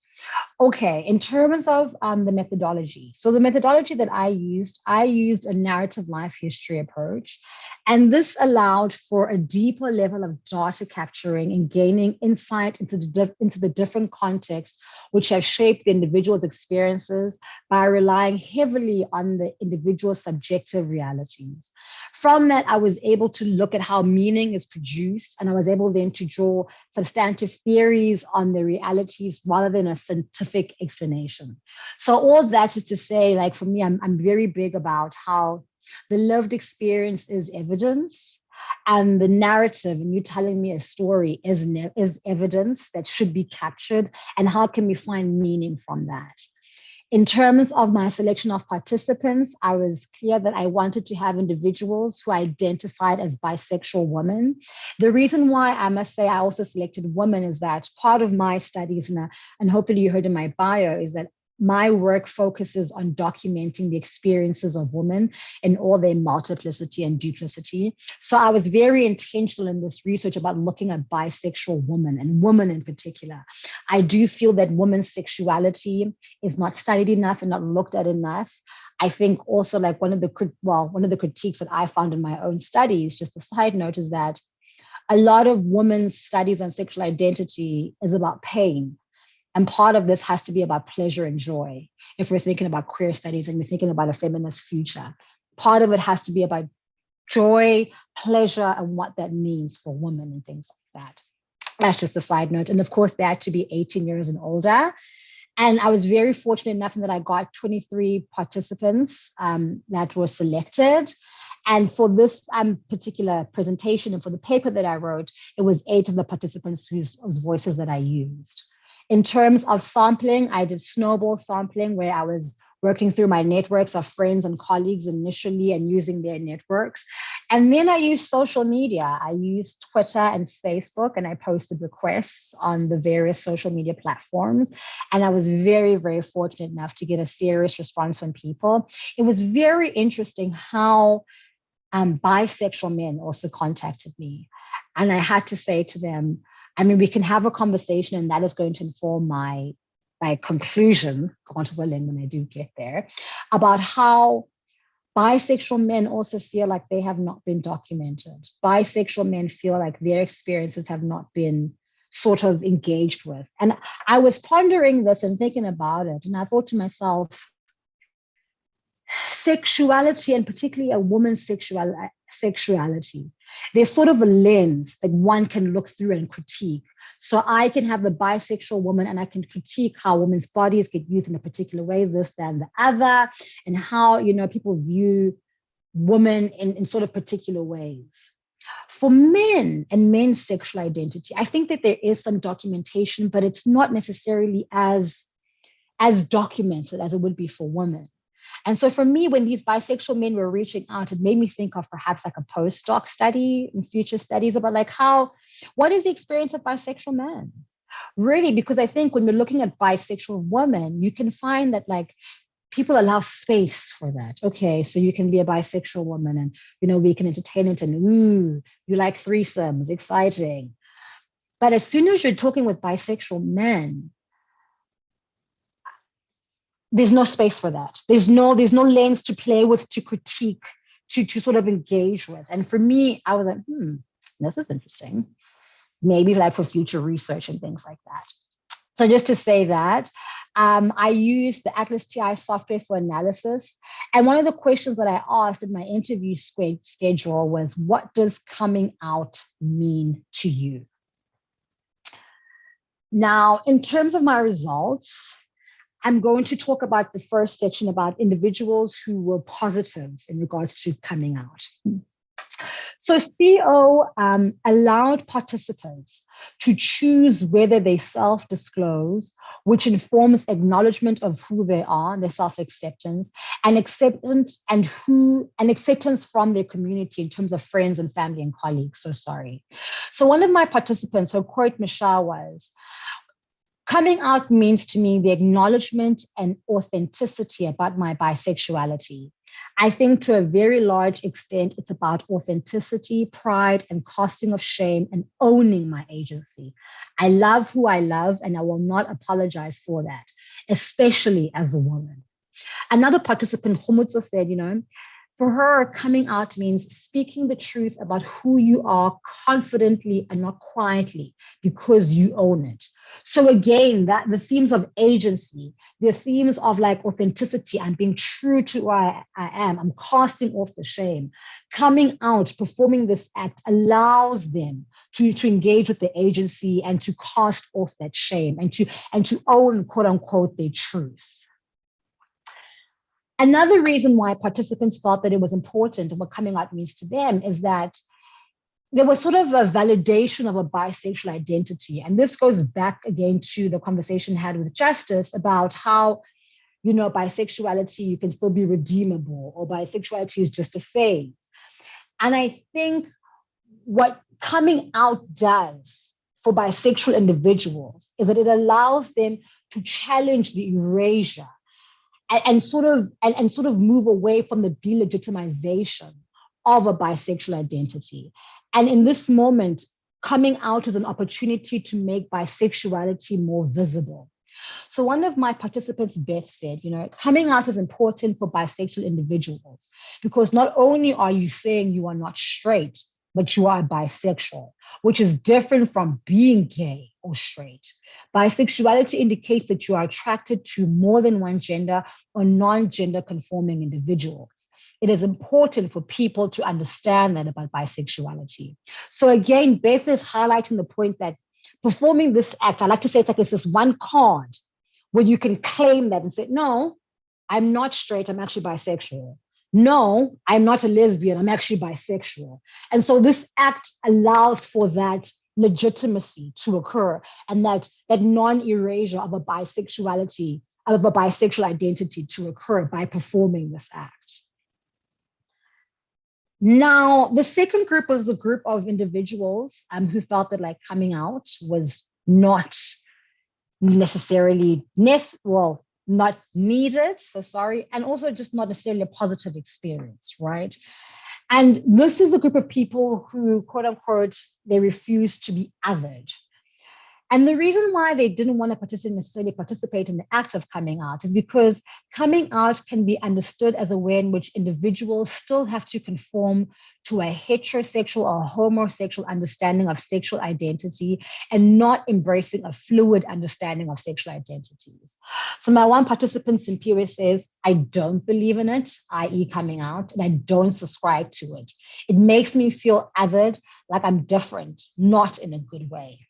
Okay, in terms of the methodology. So the methodology that I used a narrative life history approach. And this allowed for a deeper level of data capturing and gaining insight into the different contexts which have shaped the individual's experiences by relying heavily on the individual's subjective realities. From that, I was able to look at how meaning is produced, and I was able then to draw substantive theories on the realities rather than a scientific explanation. So all that is to say, like for me, I'm very big about how the lived experience is evidence, and the narrative, and you telling me a story, is evidence that should be captured, and how can we find meaning from that? In terms of my selection of participants, I was clear that I wanted to have individuals who identified as bisexual women. The reason why I must say I also selected women is that part of my studies, and hopefully you heard in my bio, is that my work focuses on documenting the experiences of women in all their multiplicity and duplicity. So I was very intentional in this research about looking at bisexual women, and women in particular. I do feel that women's sexuality is not studied enough and not looked at enough. I think also, like one of the critiques that I found in my own studies, just a side note, is that a lot of women's studies on sexual identity is about pain. And part of this has to be about pleasure and joy. If we're thinking about queer studies and we're thinking about a feminist future, part of it has to be about joy, pleasure, and what that means for women and things like that. That's just a side note. And of course, they had to be 18 years and older. And I was very fortunate enough in that I got 23 participants that were selected. And for this particular presentation and for the paper that I wrote, it was 8 of the participants whose voices that I used. In terms of sampling, I did snowball sampling, where I was working through my networks of friends and colleagues initially and using their networks. And then I used social media. I used Twitter and Facebook, and I posted requests on the various social media platforms. And I was very, very fortunate enough to get a serious response from people. It was very interesting how bisexual men also contacted me. And I had to say to them, I mean, we can have a conversation, and that is going to inform my conclusion, when I do get there, about how bisexual men also feel like they have not been documented. Bisexual men feel like their experiences have not been sort of engaged with. And I was pondering this and thinking about it, and I thought to myself, sexuality, and particularly a woman's sexuality, there's sort of a lens that one can look through and critique. So I can have a bisexual woman and I can critique how women's bodies get used in a particular way, this, then the other, and how, people view women in sort of particular ways. For men and men's sexual identity, I think that there is some documentation, but it's not necessarily as documented as it would be for women. And so for me, when these bisexual men were reaching out, it made me think of perhaps like a postdoc study and future studies about like what is the experience of bisexual men? Really, because I think when we're looking at bisexual women, you can find that like people allow space for that. Okay, so you can be a bisexual woman and, we can entertain it and, you like threesomes, exciting. But as soon as you're talking with bisexual men, there's no space for that. There's no lens to play with, to critique, to sort of engage with. And for me, I was like, this is interesting. Maybe like for future research and things like that. So just to say that, I used the Atlas TI software for analysis. And one of the questions that I asked in my interview schedule was, what does coming out mean to you? Now, in terms of my results, I'm going to talk about the first section about individuals who were positive in regards to coming out. So CO allowed participants to choose whether they self-disclose, which informs acknowledgement of who they are, their self-acceptance, and acceptance from their community in terms of friends and family and colleagues. So one of my participants, her quote, Michelle, was, coming out means to me the acknowledgement and authenticity about my bisexuality. I think to a very large extent, it's about authenticity, pride, and casting of shame and owning my agency. I love who I love, and I will not apologize for that, especially as a woman. Another participant, Humutso, said, For her, coming out means speaking the truth about who you are confidently and not quietly because you own it. So again, that the themes of agency, the themes of like authenticity, I'm being true to who I am, I'm casting off the shame. Coming out, performing this act allows them to engage with the agency and to cast off that shame and to own, quote unquote, their truth. Another reason why participants felt that it was important and what coming out means to them is that there was sort of a validation of a bisexual identity. And this goes back again to the conversation had with Justice about how, bisexuality, you can still be redeemable, or bisexuality is just a phase. And I think what coming out does for bisexual individuals is that it allows them to challenge the erasure and sort of move away from the delegitimization of a bisexual identity. And in this moment, coming out is an opportunity to make bisexuality more visible. So one of my participants, Beth, said, coming out is important for bisexual individuals because not only are you saying you are not straight, but you are bisexual, which is different from being gay or straight. Bisexuality indicates that you are attracted to more than one gender or non-gender conforming individuals. It is important for people to understand that about bisexuality. So again, Beth is highlighting the point that performing this act, I like to say it's this one card where you can claim that and say, no, I'm not straight, I'm actually bisexual. No, I'm not a lesbian, I'm actually bisexual. And so this act allows for that legitimacy to occur and that non-erasure of a bisexuality, of a bisexual identity to occur by performing this act. Now, the second group was the group of individuals who felt that like coming out was not necessarily, not needed, so sorry, and also just not necessarily a positive experience, right? And this is a group of people who, quote unquote, they refuse to be othered. And the reason why they didn't want to necessarily participate in the act of coming out is because coming out can be understood as a way in which individuals still have to conform to a heterosexual or homosexual understanding of sexual identity and not embracing a fluid understanding of sexual identities. So my one participant, Simpiwe, says, I don't believe in it, i.e. coming out, and I don't subscribe to it. It makes me feel othered, like I'm different, not in a good way.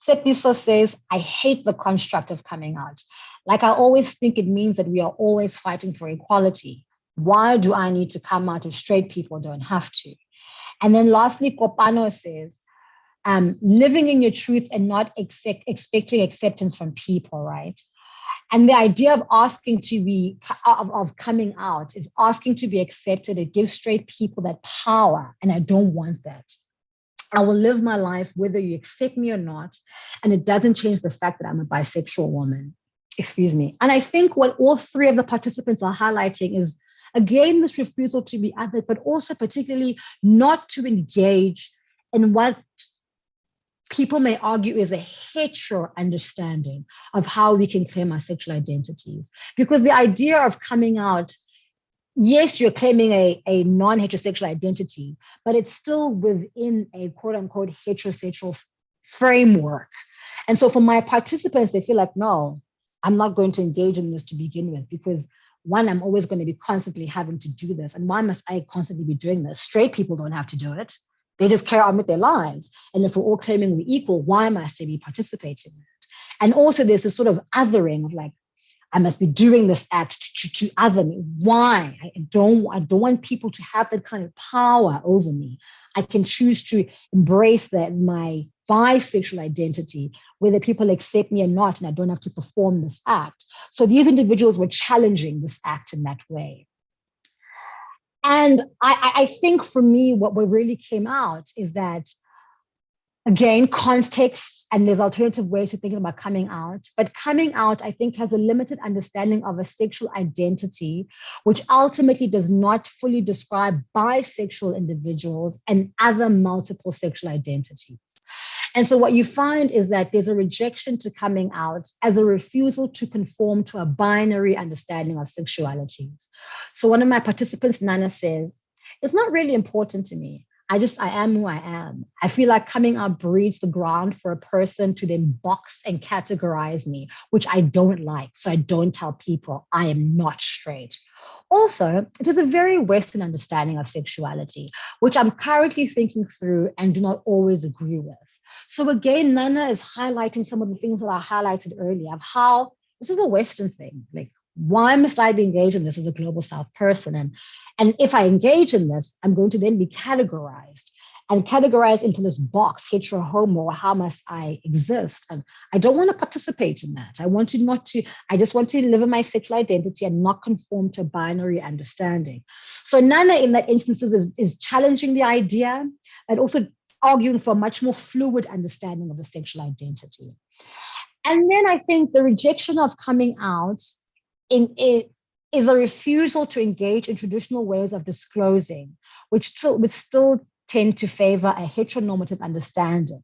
Sepiso says, I hate the construct of coming out. Like I always think it means that we are always fighting for equality. Why do I need to come out if straight people don't have to? And then lastly, Kopano says, living in your truth and not expecting acceptance from people, right? And the idea of asking to be, of coming out is asking to be accepted. It gives straight people that power, and I don't want that. I will live my life whether you accept me or not. And it doesn't change the fact that I'm a bisexual woman. Excuse me. And I think what all three of the participants are highlighting is, again, this refusal to be othered, but also particularly not to engage in what people may argue is a hetero understanding of how we can claim our sexual identities. Because the idea of coming out, yes, you're claiming a non-heterosexual identity, but it's still within a quote unquote heterosexual framework. And so for my participants, they feel like, no, I'm not going to engage in this to begin with, because one, I'm always going to be constantly having to do this. And why must I constantly be doing this? Straight people don't have to do it. They just carry on with their lives. And if we're all claiming we're equal, why must I be participating in it? And also there's this sort of othering of like, I must be doing this act to other me. Why? I don't want people to have that kind of power over me. I can choose to embrace my bisexual identity, whether people accept me or not, and I don't have to perform this act. So these individuals were challenging this act in that way. And I think for me, what really came out is that, again, context, and there's alternative ways to thinking about coming out. But coming out, I think, has a limited understanding of a sexual identity, which ultimately does not fully describe bisexual individuals and other multiple sexual identities. And so what you find is that there's a rejection to coming out as a refusal to conform to a binary understanding of sexualities. So one of my participants, Nana, says, it's not really important to me. I am who I am. I feel like coming out breeds the ground for a person to then box and categorize me, which I don't like. So I don't tell people I am not straight. Also, it is a very Western understanding of sexuality, which I'm currently thinking through and do not always agree with. So again, Nana is highlighting some of the things that I highlighted earlier of how this is a Western thing. Like, why must I be engaged in this as a global South person? And if I engage in this, I'm going to then be categorized into this box, hetero, homo, how must I exist? And I don't want to participate in that. I just want to live in my sexual identity and not conform to a binary understanding. So Nana in that instance is challenging the idea and also arguing for a much more fluid understanding of the sexual identity. And then I think the rejection of coming out is a refusal to engage in traditional ways of disclosing, which still tend to favor a heteronormative understanding.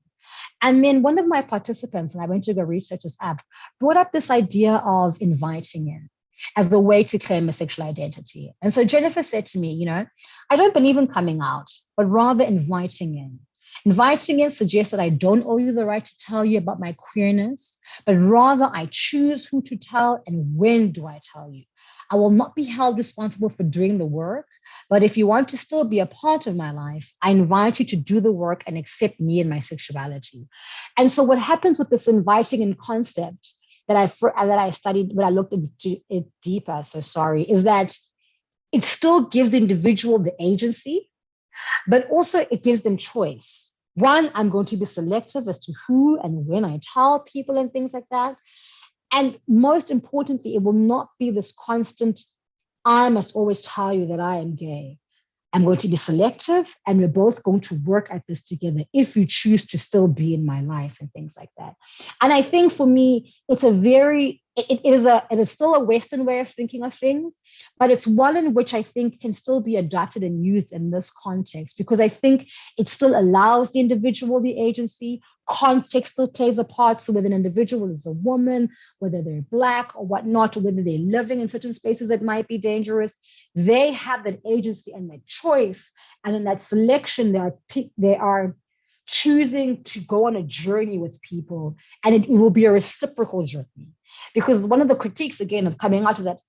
And then one of my participants, and I went to go research this up, brought up this idea of inviting in as a way to claim a sexual identity. And so Jennifer said to me, I don't believe in coming out, but rather inviting in. Inviting in suggests that I don't owe you the right to tell you about my queerness, but rather I choose who to tell and when do I tell you. I will not be held responsible for doing the work, but if you want to still be a part of my life, I invite you to do the work and accept me and my sexuality. And so what happens with this inviting in concept that I studied when I looked into it deeper, is that it still gives the individual the agency, but also it gives them choice. One, I'm going to be selective as to who and when I tell people and things like that. And most importantly, it will not be this constant, I must always tell you that I am gay. I'm going to be selective and we're both going to work at this together if you choose to still be in my life and things like that. And I think for me, it's it is still a Western way of thinking of things, but it's one in which I think can still be adapted and used in this context, because I think it still allows the individual the agency. Context still plays a part. So whether an individual is a woman, whether they're Black or whatnot, or whether they're living in certain spaces that might be dangerous, they have that agency and that choice. And in that selection, they are choosing to go on a journey with people, and it will be a reciprocal journey. Because one of the critiques, again, of coming out is that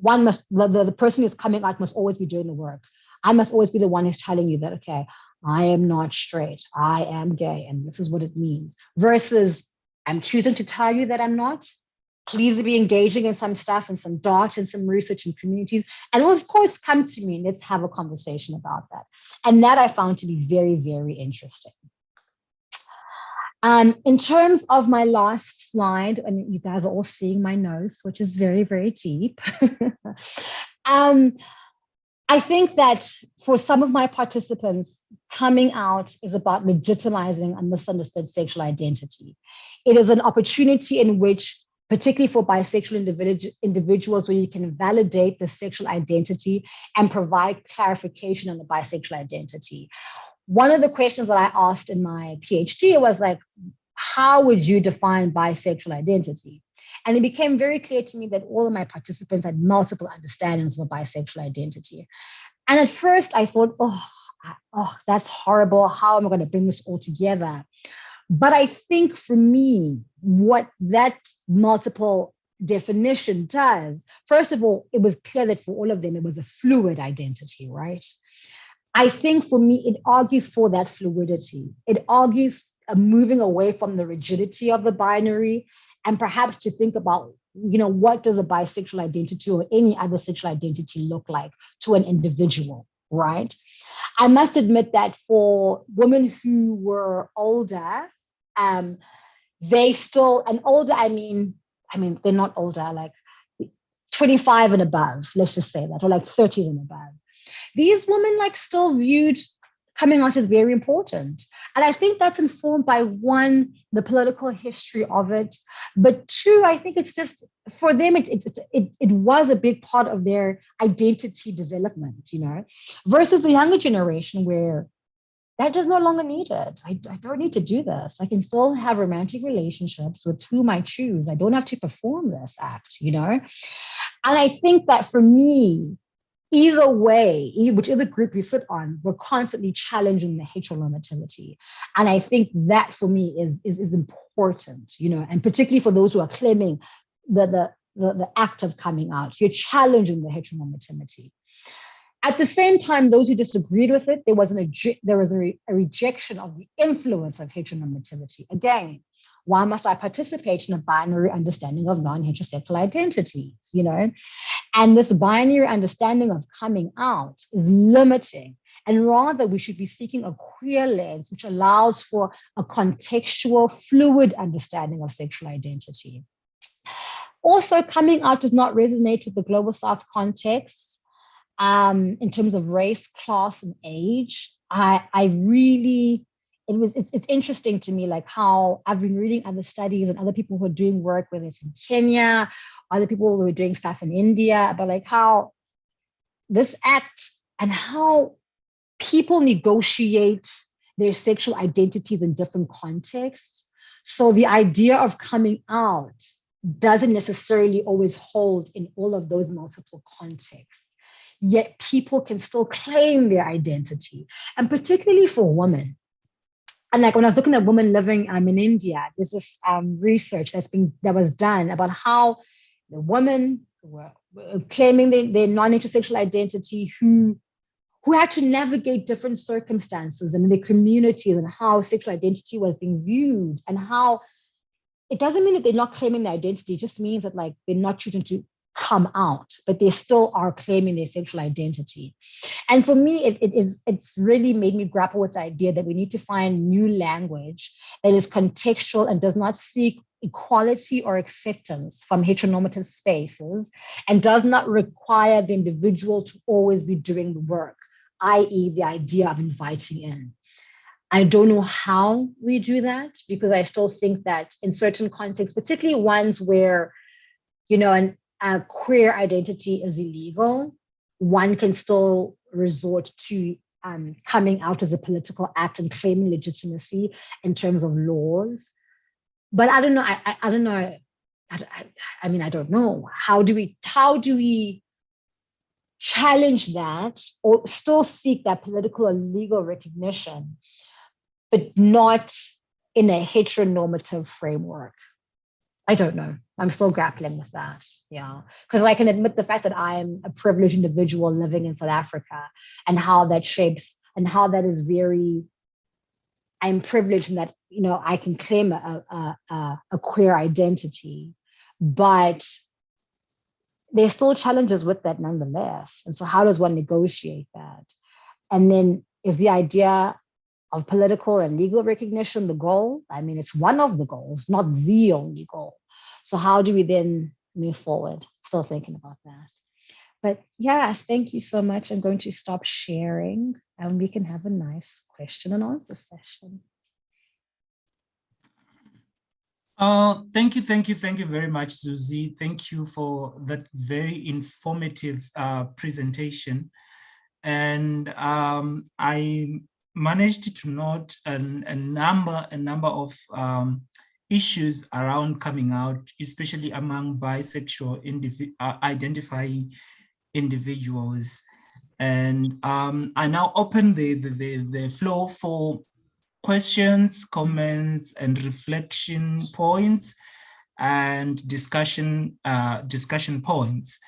the person who's coming out must always be doing the work. I must always be the one who's telling you that, okay, I am not straight, I am gay, and this is what it means. Versus, I'm choosing to tell you that I'm not. Please be engaging in some stuff and some data and some research and communities. And of course, come to me and let's have a conversation about that. And that I found to be very, very interesting. In terms of my last slide, and you guys are all seeing my notes, which is very, very deep. I think that for some of my participants, coming out is about legitimizing a misunderstood sexual identity. It is an opportunity in which, particularly for bisexual individuals, where you can validate the sexual identity and provide clarification on the bisexual identity. One of the questions that I asked in my PhD was like, how would you define bisexual identity? And it became very clear to me that all of my participants had multiple understandings of a bisexual identity. And at first I thought, oh, that's horrible. How am I going to bring this all together? But I think for me, what that multiple definition does, first of all, it was clear that for all of them, it was a fluid identity, right? I think for me, it argues for that fluidity. It argues moving away from the rigidity of the binary, and perhaps to think about, what does a bisexual identity or any other sexual identity look like to an individual, right? I must admit that for women who were older, they still, and older, I mean, they're not older, like 25 and above, let's just say that, or like 30s and above. These women still viewed coming out as very important. And I think that's informed by, one, the political history of it, but two, I think it's just, for them, it was a big part of their identity development, versus the younger generation where that is no longer needed. I don't need to do this. I can still have romantic relationships with whom I choose. I don't have to perform this act, you know? And I think that for me, either way, whichever group you sit on, we're constantly challenging the heteronormativity. And I think that for me is important, you know, and particularly for those who are claiming the act of coming out, you're challenging the heteronormativity. At the same time, those who disagreed with it, there was a rejection of the influence of heteronormativity. Again, why must I participate in a binary understanding of non-heterosexual identities, you know? And this binary understanding of coming out is limiting. And rather, we should be seeking a queer lens, which allows for a contextual, fluid understanding of sexual identity. Also, coming out does not resonate with the Global South context in terms of race, class, and age. It's interesting to me, like how I've been reading other studies and other people who are doing work, whether it's in Kenya, other people who are doing stuff in India, about like how this act and how people negotiate their sexual identities in different contexts. So the idea of coming out doesn't necessarily always hold in all of those multiple contexts, yet people can still claim their identity, and particularly for women. And like when I was looking at women living in India, there's this research that was done about how the women who were claiming their non-heterosexual identity who had to navigate different circumstances and their communities and how sexual identity was being viewed, and how it doesn't mean that they're not claiming their identity, it just means that like they're not choosing to come out, but they still are claiming their sexual identity. And for me, it's really made me grapple with the idea that we need to find new language that is contextual and does not seek equality or acceptance from heteronormative spaces, and does not require the individual to always be doing the work, i.e. the idea of inviting in. I don't know how we do that, because I still think that in certain contexts, particularly ones where, you know, a queer identity is illegal, one can still resort to coming out as a political act and claiming legitimacy in terms of laws. But I don't know. I don't know. I mean, I don't know. How do we challenge that or still seek that political or legal recognition, but not in a heteronormative framework? I don't know. I'm still grappling with that. Yeah. Because I can admit the fact that I am a privileged individual living in South Africa, and how that shapes and how that is very, I'm privileged in that, you know, I can claim a queer identity, but there's still challenges with that nonetheless. And so how does one negotiate that? And then is the idea of political and legal recognition the goal? I mean, it's one of the goals, not the only goal. So how do we then move forward? Still thinking about that. But yeah, thank you so much. I'm going to stop sharing and we can have a nice question and answer session. Thank you very much, Susie. Thank you for that very informative presentation. And I managed to note a number of issues around coming out, especially among bisexual identifying individuals. And I now open the floor for questions, comments, and reflection points and discussion points.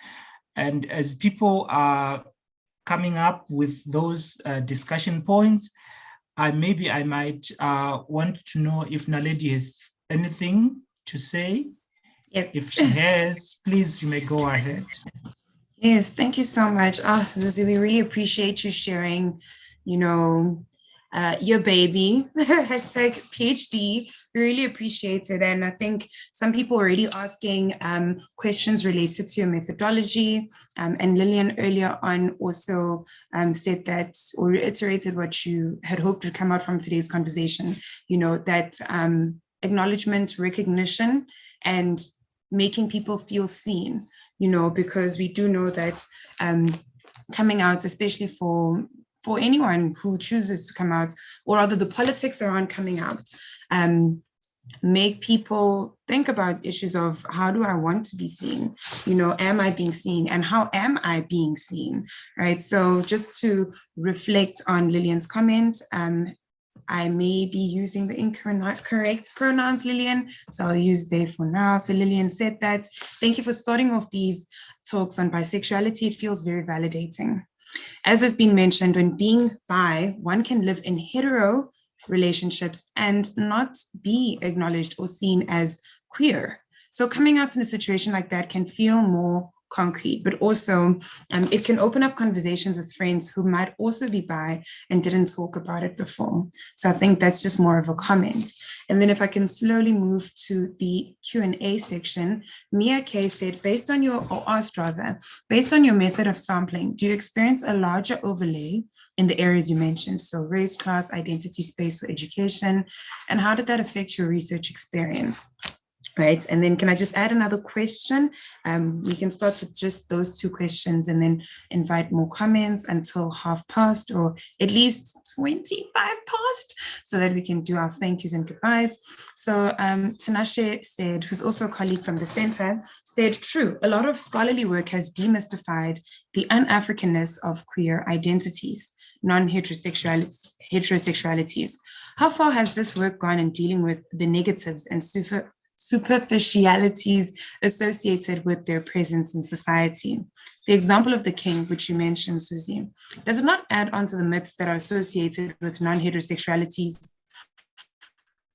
And as people are coming up with those discussion points, I might want to know if Naledi has anything to say. Yes. If she has, please, you may go ahead. Yes, thank you so much. Oh, Zuzi, we really appreciate you sharing, you know, your baby, hashtag PhD. We really appreciate it. And I think some people are already asking questions related to your methodology. And Lillian earlier on also said that, or reiterated what you had hoped would come out from today's conversation, you know, that acknowledgement, recognition, and making people feel seen, you know, because we do know that coming out, especially for for anyone who chooses to come out, or rather the politics around coming out, make people think about issues of how do I want to be seen? You know, am I being seen, and how am I being seen, right? So just to reflect on Lillian's comment, I may be using the incorrect pronouns, Lillian, so I'll use they for now. So Lillian said that, thank you for starting off these talks on bisexuality. It feels very validating. As has been mentioned, when being bi, one can live in hetero relationships and not be acknowledged or seen as queer. So coming out in a situation like that can feel more concrete, but also it can open up conversations with friends who might also be bi and didn't talk about it before. So I think that's just more of a comment. And then if I can slowly move to the Q&A section, Mia K said, based on your method of sampling, do you experience a larger overlay in the areas you mentioned? So race, class, identity, space, or education, and how did that affect your research experience? Right, and then can I just add another question? We can start with just those two questions and then invite more comments until 12:30 or at least 25 past, so that we can do our thank yous and goodbyes. So Tinashe said, who's also a colleague from the center, said, true, a lot of scholarly work has demystified the un-Africanness of queer identities, non-heterosexualities. How far has this work gone in dealing with the negatives and superficialities associated with their presence in society? The example of the king, which you mentioned, Susie, does it not add on to the myths that are associated with non-heterosexualities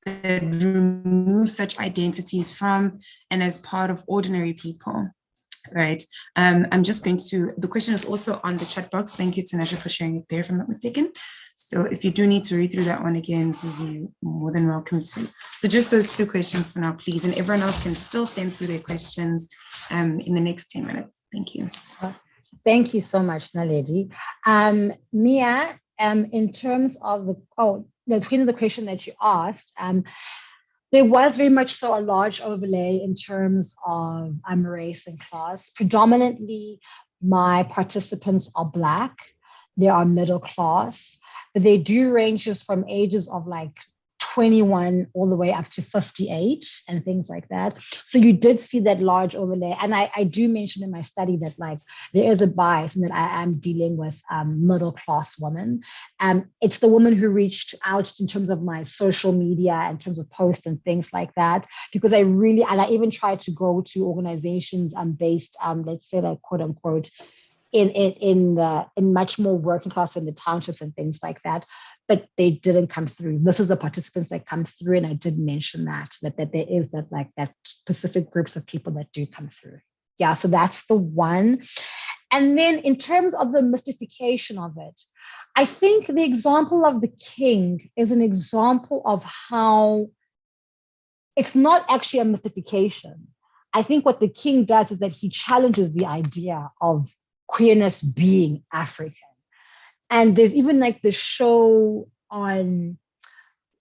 that remove such identities from and as part of ordinary people? Right. I'm just going to, the question is also on the chat box. Thank you, Tinashe, for sharing it there, if I'm not mistaken. So if you do need to read through that one again, Susie, you're more than welcome to. So just those two questions for now, please. And everyone else can still send through their questions in the next 10 minutes. Thank you. Thank you so much, Naledi. Mia, in terms of the question that you asked, there was very much so a large overlay in terms of race and class. Predominantly, my participants are Black. They are middle class. But they do range just from ages of like 21 all the way up to 58 and things like that. So you did see that large overlay. And I do mention in my study that like there is a bias and that I am dealing with middle class women. It's the woman who reached out in terms of my social media, in terms of posts and things like that, because I even tried to go to organizations based, let's say like quote unquote, in much more working class in the townships and things like that, but they didn't come through. This is the participants that come through, and I did mention that there is that specific groups of people that do come through. Yeah, so that's the one. And then in terms of the mystification of it, I think the example of the king is an example of how it's not actually a mystification. I think what the king does is that he challenges the idea of queerness being African. And there's even like the show on,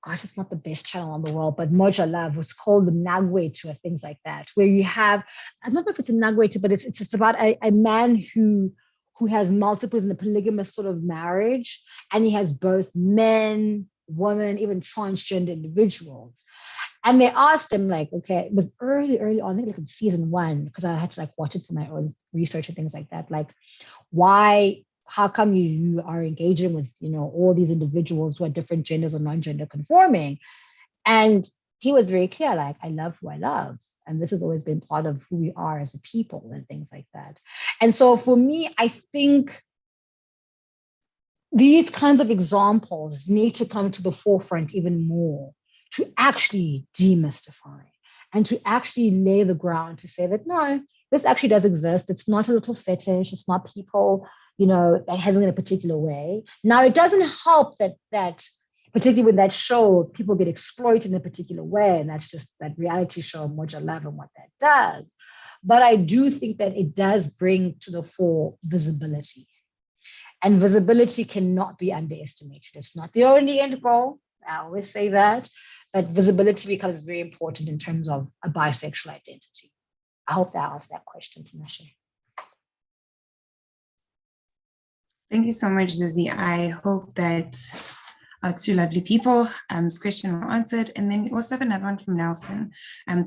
gosh, it's not the best channel in the world, but Moja Love, was called the Nagwetu or things like that, where you have, I don't know if it's a Nagwetu, but it's about a man who has multiples in a polygamous sort of marriage, and he has both men, women, even transgender individuals. And they asked him, like, okay, it was early on, I think like in season 1, because I had to like watch it for my own research and things like that. Like, how come you are engaging with, all these individuals who are different genders or non-gender conforming? And he was very clear, like, I love who I love. And this has always been part of who we are as a people and things like that. And so for me, I think these kinds of examples need to come to the forefront even more, to actually demystify and to actually lay the ground to say that, no, this actually does exist. It's not a little fetish. It's not people, behaving in a particular way. Now, it doesn't help that particularly with that show, people get exploited in a particular way. And that's just that reality show, Moja Love, and what that does. But I do think that it does bring to the fore visibility. And visibility cannot be underestimated. It's not the only end goal. I always say that. But visibility becomes very important in terms of a bisexual identity. I hope that answers that question, Tinashe. Thank you so much, Zuzi. I hope that our two lovely people's question were answered. And then we also have another one from Nelson,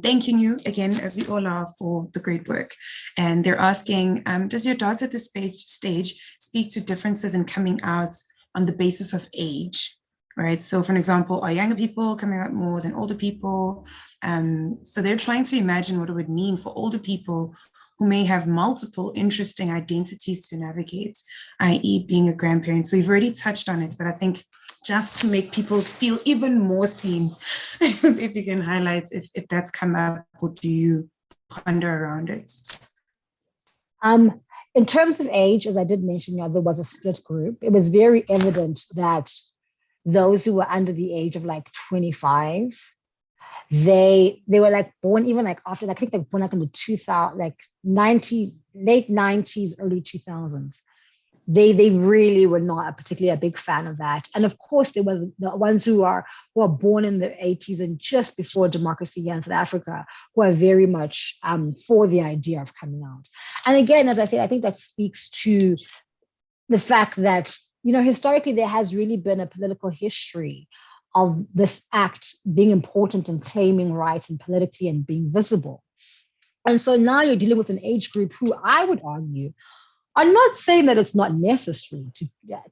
thanking you again, as we all are, for the great work. And they're asking, does your dance at this stage speak to differences in coming out on the basis of age? Right. So, for an example, are younger people coming out more than older people? So they're trying to imagine what it would mean for older people who may have multiple interesting identities to navigate, i.e. being a grandparent. So you've already touched on it, but I think just to make people feel even more seen, if you can highlight if that's come up, what do you ponder around it? In terms of age, as I did mention, there was a split group. It was very evident that those who were under the age of like 25, they were like born even like after, I think they were born like in the 2000, like late 90s, early 2000s. They really were not particularly a big fan of that. And of course, there was the ones who are born in the 80s and just before democracy here in South Africa, who are very much for the idea of coming out. And again, as I said, I think that speaks to the fact that, historically, there has really been a political history of this act being important and claiming rights and politically and being visible. And so now you're dealing with an age group who I would argue are not saying that it's not necessary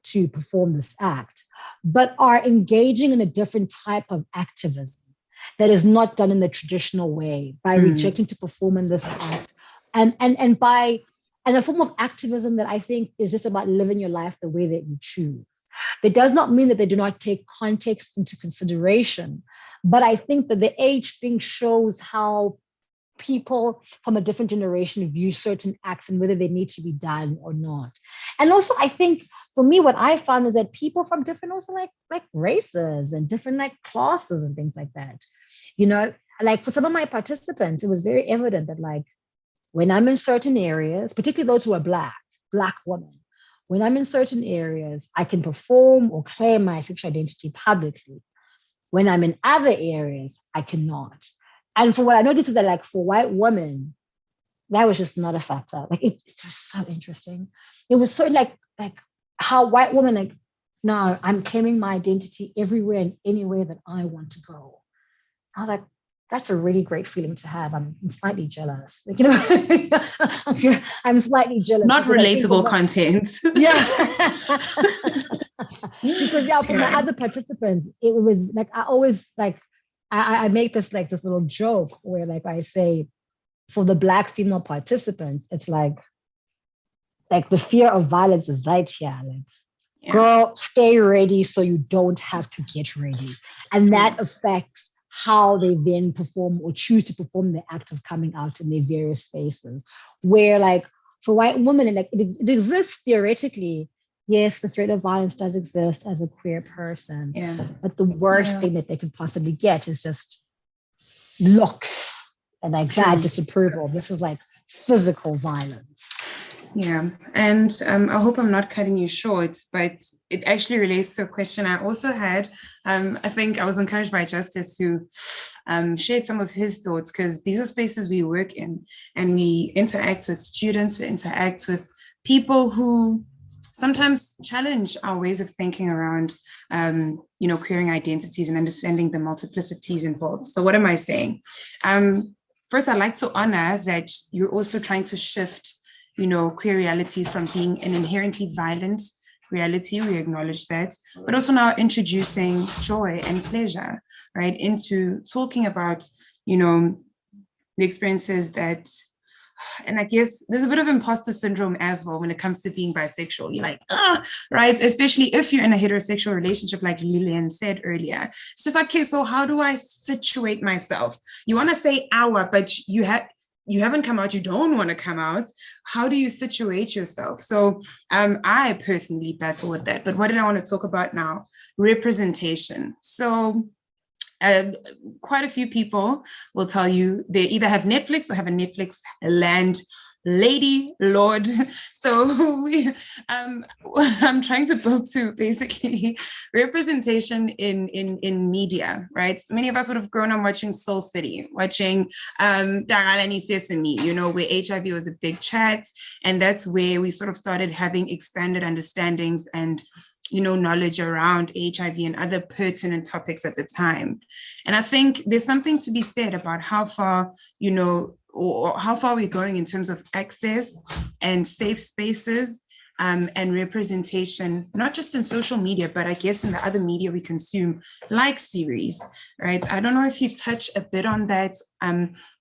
to perform this act, but are engaging in a different type of activism that is not done in the traditional way by rejecting to perform in this act and by a form of activism that I think is just about living your life the way that you choose. That does not mean that they do not take context into consideration, but I think that the age thing shows how people from a different generation view certain acts and whether they need to be done or not. And also, I think for me, what I found is that people from different also like races and different like classes and things like that, like for some of my participants, it was very evident that like when I'm in certain areas, particularly those who are Black women, when I'm in certain areas, I can perform or claim my sexual identity publicly. When I'm in other areas, I cannot. And for what I noticed is that like for white women, that was just not a factor. Like it was so interesting. It was so like how white women like, no, I'm claiming my identity everywhere and anywhere that I want to go. I was like, that's a really great feeling to have. I'm slightly jealous. Like, I'm slightly jealous. Not relatable content. Yeah. Because for my other participants, it was like, I always like, I make this like this little joke where like I say, for the Black female participants, it's like the fear of violence is right here. Like, girl, stay ready so you don't have to get ready. And that affects how they then perform or choose to perform the act of coming out in their various spaces. Where like for white women, and like it exists theoretically. Yes, the threat of violence does exist as a queer person. Yeah. But the worst thing that they could possibly get is just looks and like bad disapproval. This is like physical violence. Yeah, and I hope I'm not cutting you short, but it actually relates to a question I also had. I think I was encouraged by Justice, who shared some of his thoughts, because these are spaces we work in and we interact with students, we interact with people who sometimes challenge our ways of thinking around, queering identities and understanding the multiplicities involved. So what am I saying? First, I'd like to honor that you're also trying to shift, queer realities from being an inherently violent reality, we acknowledge that, but also now introducing joy and pleasure, right, into talking about, the experiences that, and I guess there's a bit of imposter syndrome as well when it comes to being bisexual. You're like, right? Especially if you're in a heterosexual relationship, like Lillian said earlier. It's just like, okay, so how do I situate myself? You want to say our, but you haven't come out, you don't want to come out. How do you situate yourself? So I personally battle with that. But what did I want to talk about now? Representation. So quite a few people will tell you they either have Netflix or have a Netflix land lady lord. So I'm trying to build to basically representation in media, right? Many of us would have grown up watching Soul City, watching Daralani Sesame, you know, where HIV was a big chat. And that's where we sort of started having expanded understandings and, you know, knowledge around HIV and other pertinent topics at the time. And I think there's something to be said about how far, you know, or how far we're going in terms of access and safe spaces and representation, not just in social media, but I guess in the other media we consume, like series, right? I don't know if you touch a bit on that,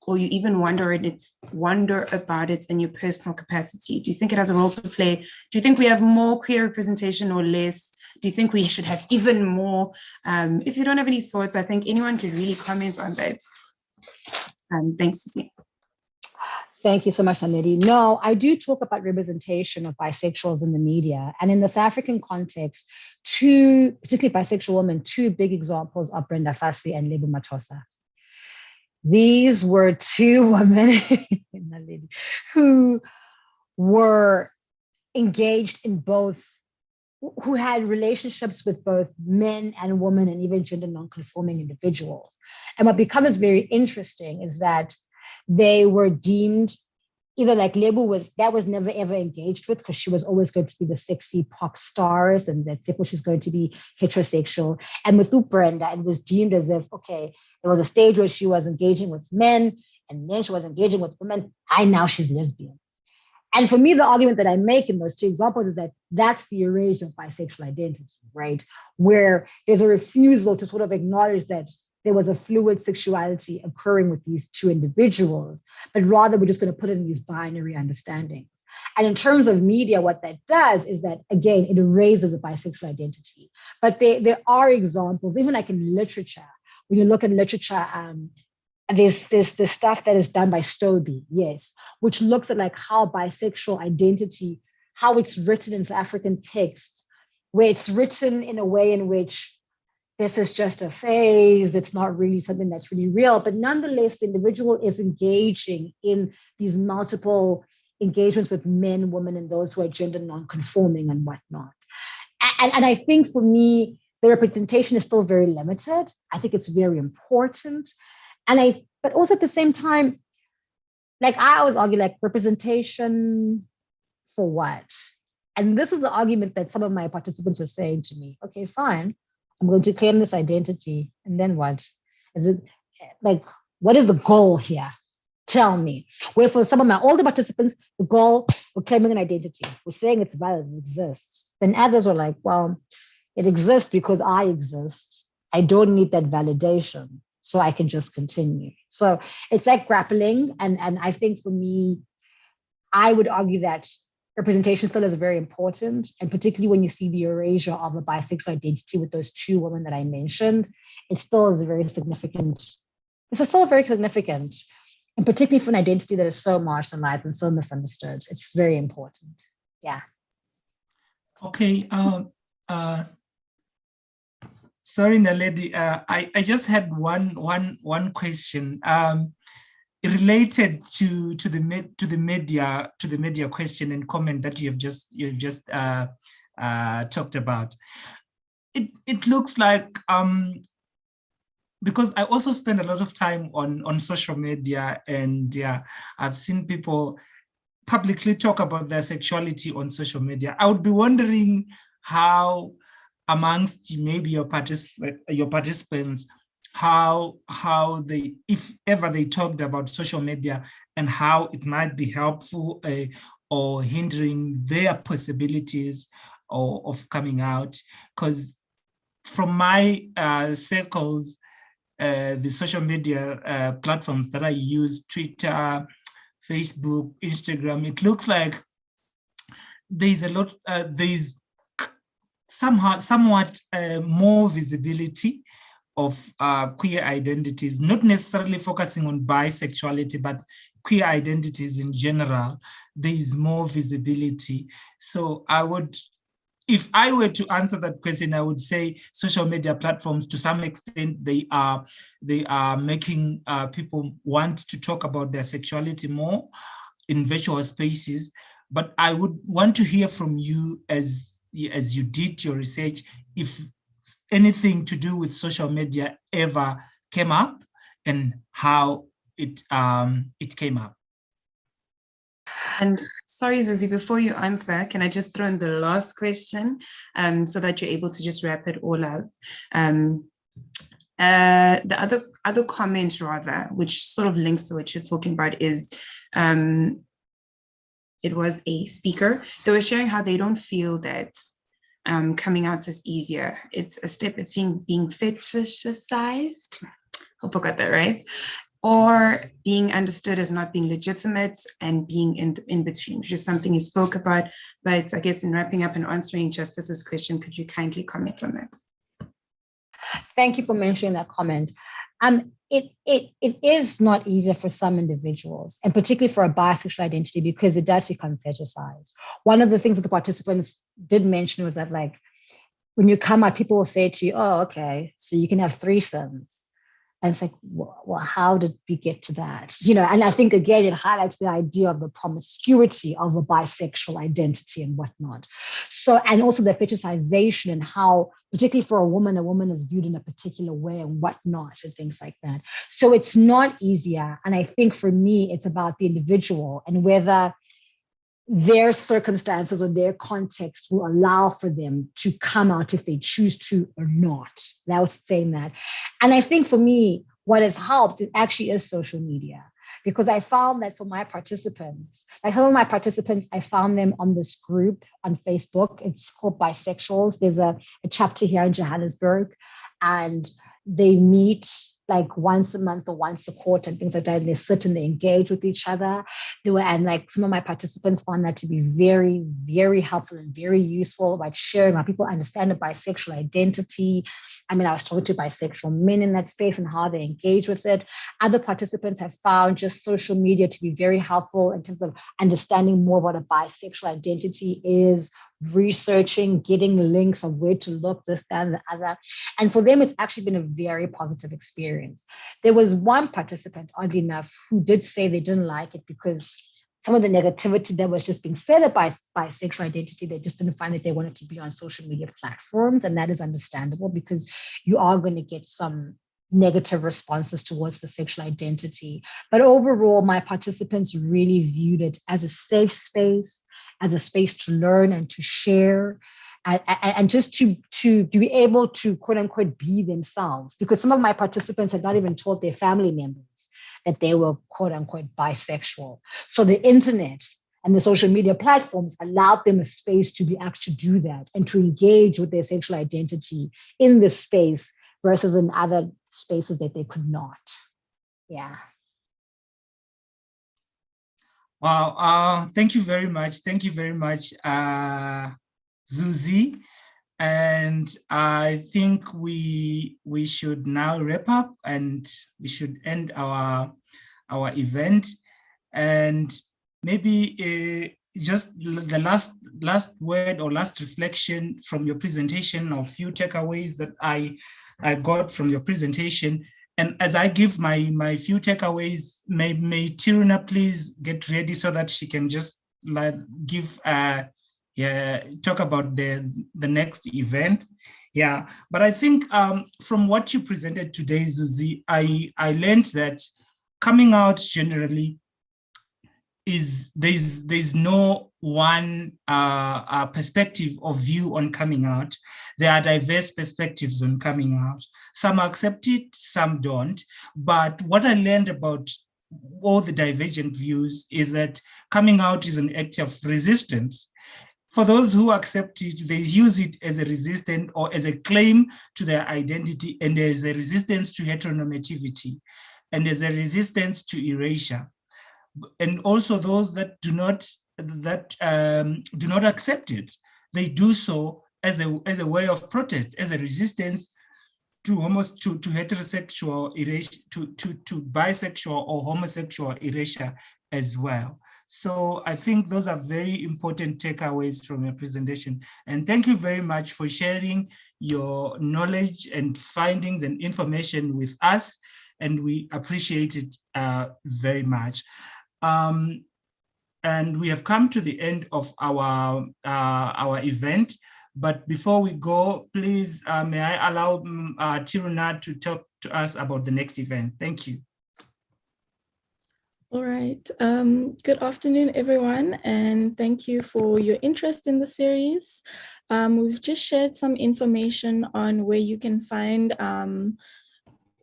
or you even wonder about it in your personal capacity. Do you think it has a role to play? Do you think we have more queer representation or less? Do you think we should have even more? If you don't have any thoughts, I think anyone could really comment on that. Thanks, Susie. Thank you so much, Naledi. No, I do talk about representation of bisexuals in the media. And in the South African context, two, particularly bisexual women, two big examples are Brenda Fassie and Lebo Mathosa. These were two women who were engaged in both, who had relationships with both men and women and even gender non-conforming individuals. And what becomes very interesting is that they were deemed either like Lebo was never ever engaged with because she was always going to be the sexy pop stars and that's it, she's going to be heterosexual. And with Brenda, it was deemed as if, okay, there was a stage where she was engaging with men and then she was engaging with women. Now she's lesbian. And for me, the argument that I make in those two examples is that that's the erasure of bisexual identity, right? Where there's a refusal to sort of acknowledge that there was a fluid sexuality occurring with these two individuals, but rather we're just going to put it in these binary understandings. And in terms of media, what that does is that, again, it erases the bisexual identity. But there are examples, even like in literature, when you look at literature, there's this stuff that is done by Stobie, yes, which looks at like how bisexual identity, how it's written in South African texts, where it's written in a way in which this is just a phase, it's not really something that's really real, but nonetheless, the individual is engaging in these multiple engagements with men, women, and those who are gender non-conforming and whatnot. And I think for me, the representation is still very limited. I think it's very important. But also at the same time, like I always argue, like representation for what? And this is the argument that some of my participants were saying to me, okay, fine, I'm going to claim this identity. And then what? Is it like, what is the goal here? Tell me. Where for some of my older participants, the goal, we're claiming an identity. We're saying it's valid, it exists. Then others are like, well, it exists because I exist. I don't need that validation. So I can just continue. So it's like grappling. And I think for me, I would argue that representation still is very important. And particularly when you see the erasure of a bisexual identity with those two women that I mentioned, it still is very significant. It's still very significant. And particularly for an identity that is so marginalized and so misunderstood, it's very important. Yeah. Okay. Sorry, Naledi. I just had one question related to the media question and comment that you've just talked about. It looks like because I also spend a lot of time on social media, and yeah, I've seen people publicly talk about their sexuality on social media. I would be wondering how, amongst maybe your participants, how they, if ever they talked about social media and how it might be helpful or hindering their possibilities of coming out. Because from my circles, the social media platforms that I use, Twitter, Facebook, Instagram, it looks like there's a lot, there's somewhat more visibility of queer identities, not necessarily focusing on bisexuality, but queer identities in general. There is more visibility. So I would, if I were to answer that question, I would say social media platforms, to some extent, they are making people want to talk about their sexuality more. in virtual spaces. But I would want to hear from you as you did your research, if anything to do with social media ever came up and how it came up. And sorry, Zuzi, before you answer, can I just throw in the last question so that you're able to just wrap it all up? The other comment rather, which sort of links to what you're talking about, is it was a speaker. They were sharing how they don't feel that coming out is easier. It's a step between being fetishized, hope I got that right, or being understood as not being legitimate and being in between, which is something you spoke about. But I guess in wrapping up and answering Justice's question, could you kindly comment on that? Thank you for mentioning that comment. It is not easier for some individuals, and particularly for a bisexual identity, because it does become fetishized. One of the things that the participants did mention was that, like, when you come out, people will say to you, oh, okay, so you can have threesomes. And it's like, well, how did we get to that? You know, and I think, again, it highlights the idea of the promiscuity of a bisexual identity and whatnot. So, and also the fetishization and how, particularly for a woman is viewed in a particular way and whatnot and things like that. So it's not easier. And I think for me, it's about the individual and whether their circumstances or their context will allow for them to come out if they choose to or not. And I was saying that. And I think for me, what has helped actually is social media, because I found that for my participants, like some of my participants, I found them on this group on Facebook. It's called Bisexuals. There's a chapter here in Johannesburg, and they meet like once a month or once a quarter and things like that. And they sit and they engage with each other. And like some of my participants found that to be very, very helpful and very useful about sharing how people understand a bisexual identity. I mean, I was talking to bisexual men in that space and how they engage with it. Other participants have found just social media to be very helpful in terms of understanding more what a bisexual identity is, researching, getting links of where to look, this, that, and the other. And for them, it's actually been a very positive experience. There was one participant, oddly enough, who did say they didn't like it because some of the negativity that was just being said about bisexual identity, they just didn't find that they wanted to be on social media platforms. And that is understandable, because you are going to get some negative responses towards the sexual identity. But overall, my participants really viewed it as a safe space, as a space to learn and to share, and just to be able to, quote unquote, be themselves. Because some of my participants had not even told their family members that they were, quote unquote, bisexual. So the internet and the social media platforms allowed them a space to be actually do that and to engage with their sexual identity in this space versus in other spaces that they could not. Yeah. Wow, thank you very much. Thank you very much, Zuzi. And I think we should now wrap up and we should end our event. And maybe just the last word or last reflection from your presentation, or few takeaways that I got from your presentation. And as I give my few takeaways, may Tiruna please get ready so that she can just give talk about the next event. Yeah, but I think from what you presented today, Zuzi, I learned that coming out generally is there's no one perspective or view on coming out. There are diverse perspectives on coming out. Some accept it, some don't. But what I learned about all the divergent views is that coming out is an act of resistance. For those who accept it, they use it as a resistance or as a claim to their identity, and there's a resistance to heteronormativity, and there's a resistance to erasure. And also those that do not accept it, they do so as a way of protest, as a resistance to heterosexual erasure, to bisexual or homosexual erasure as well. So I think those are very important takeaways from your presentation. And thank you very much for sharing your knowledge and findings and information with us. And we appreciate it very much. And we have come to the end of our event. But before we go, please, may I allow Tiruna to talk to us about the next event? Thank you. All right. Good afternoon, everyone, and thank you for your interest in the series. We've just shared some information on where you can find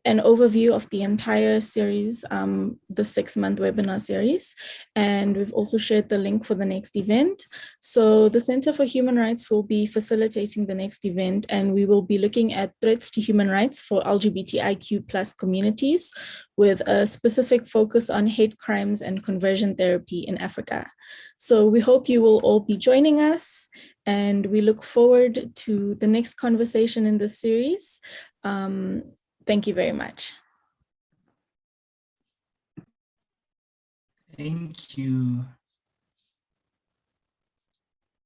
an overview of the entire series, the 6-month webinar series. And we've also shared the link for the next event. So the Center for Human Rights will be facilitating the next event, and we will be looking at threats to human rights for LGBTIQ+ communities with a specific focus on hate crimes and conversion therapy in Africa. So we hope you will all be joining us, and we look forward to the next conversation in this series. Thank you very much. Thank you.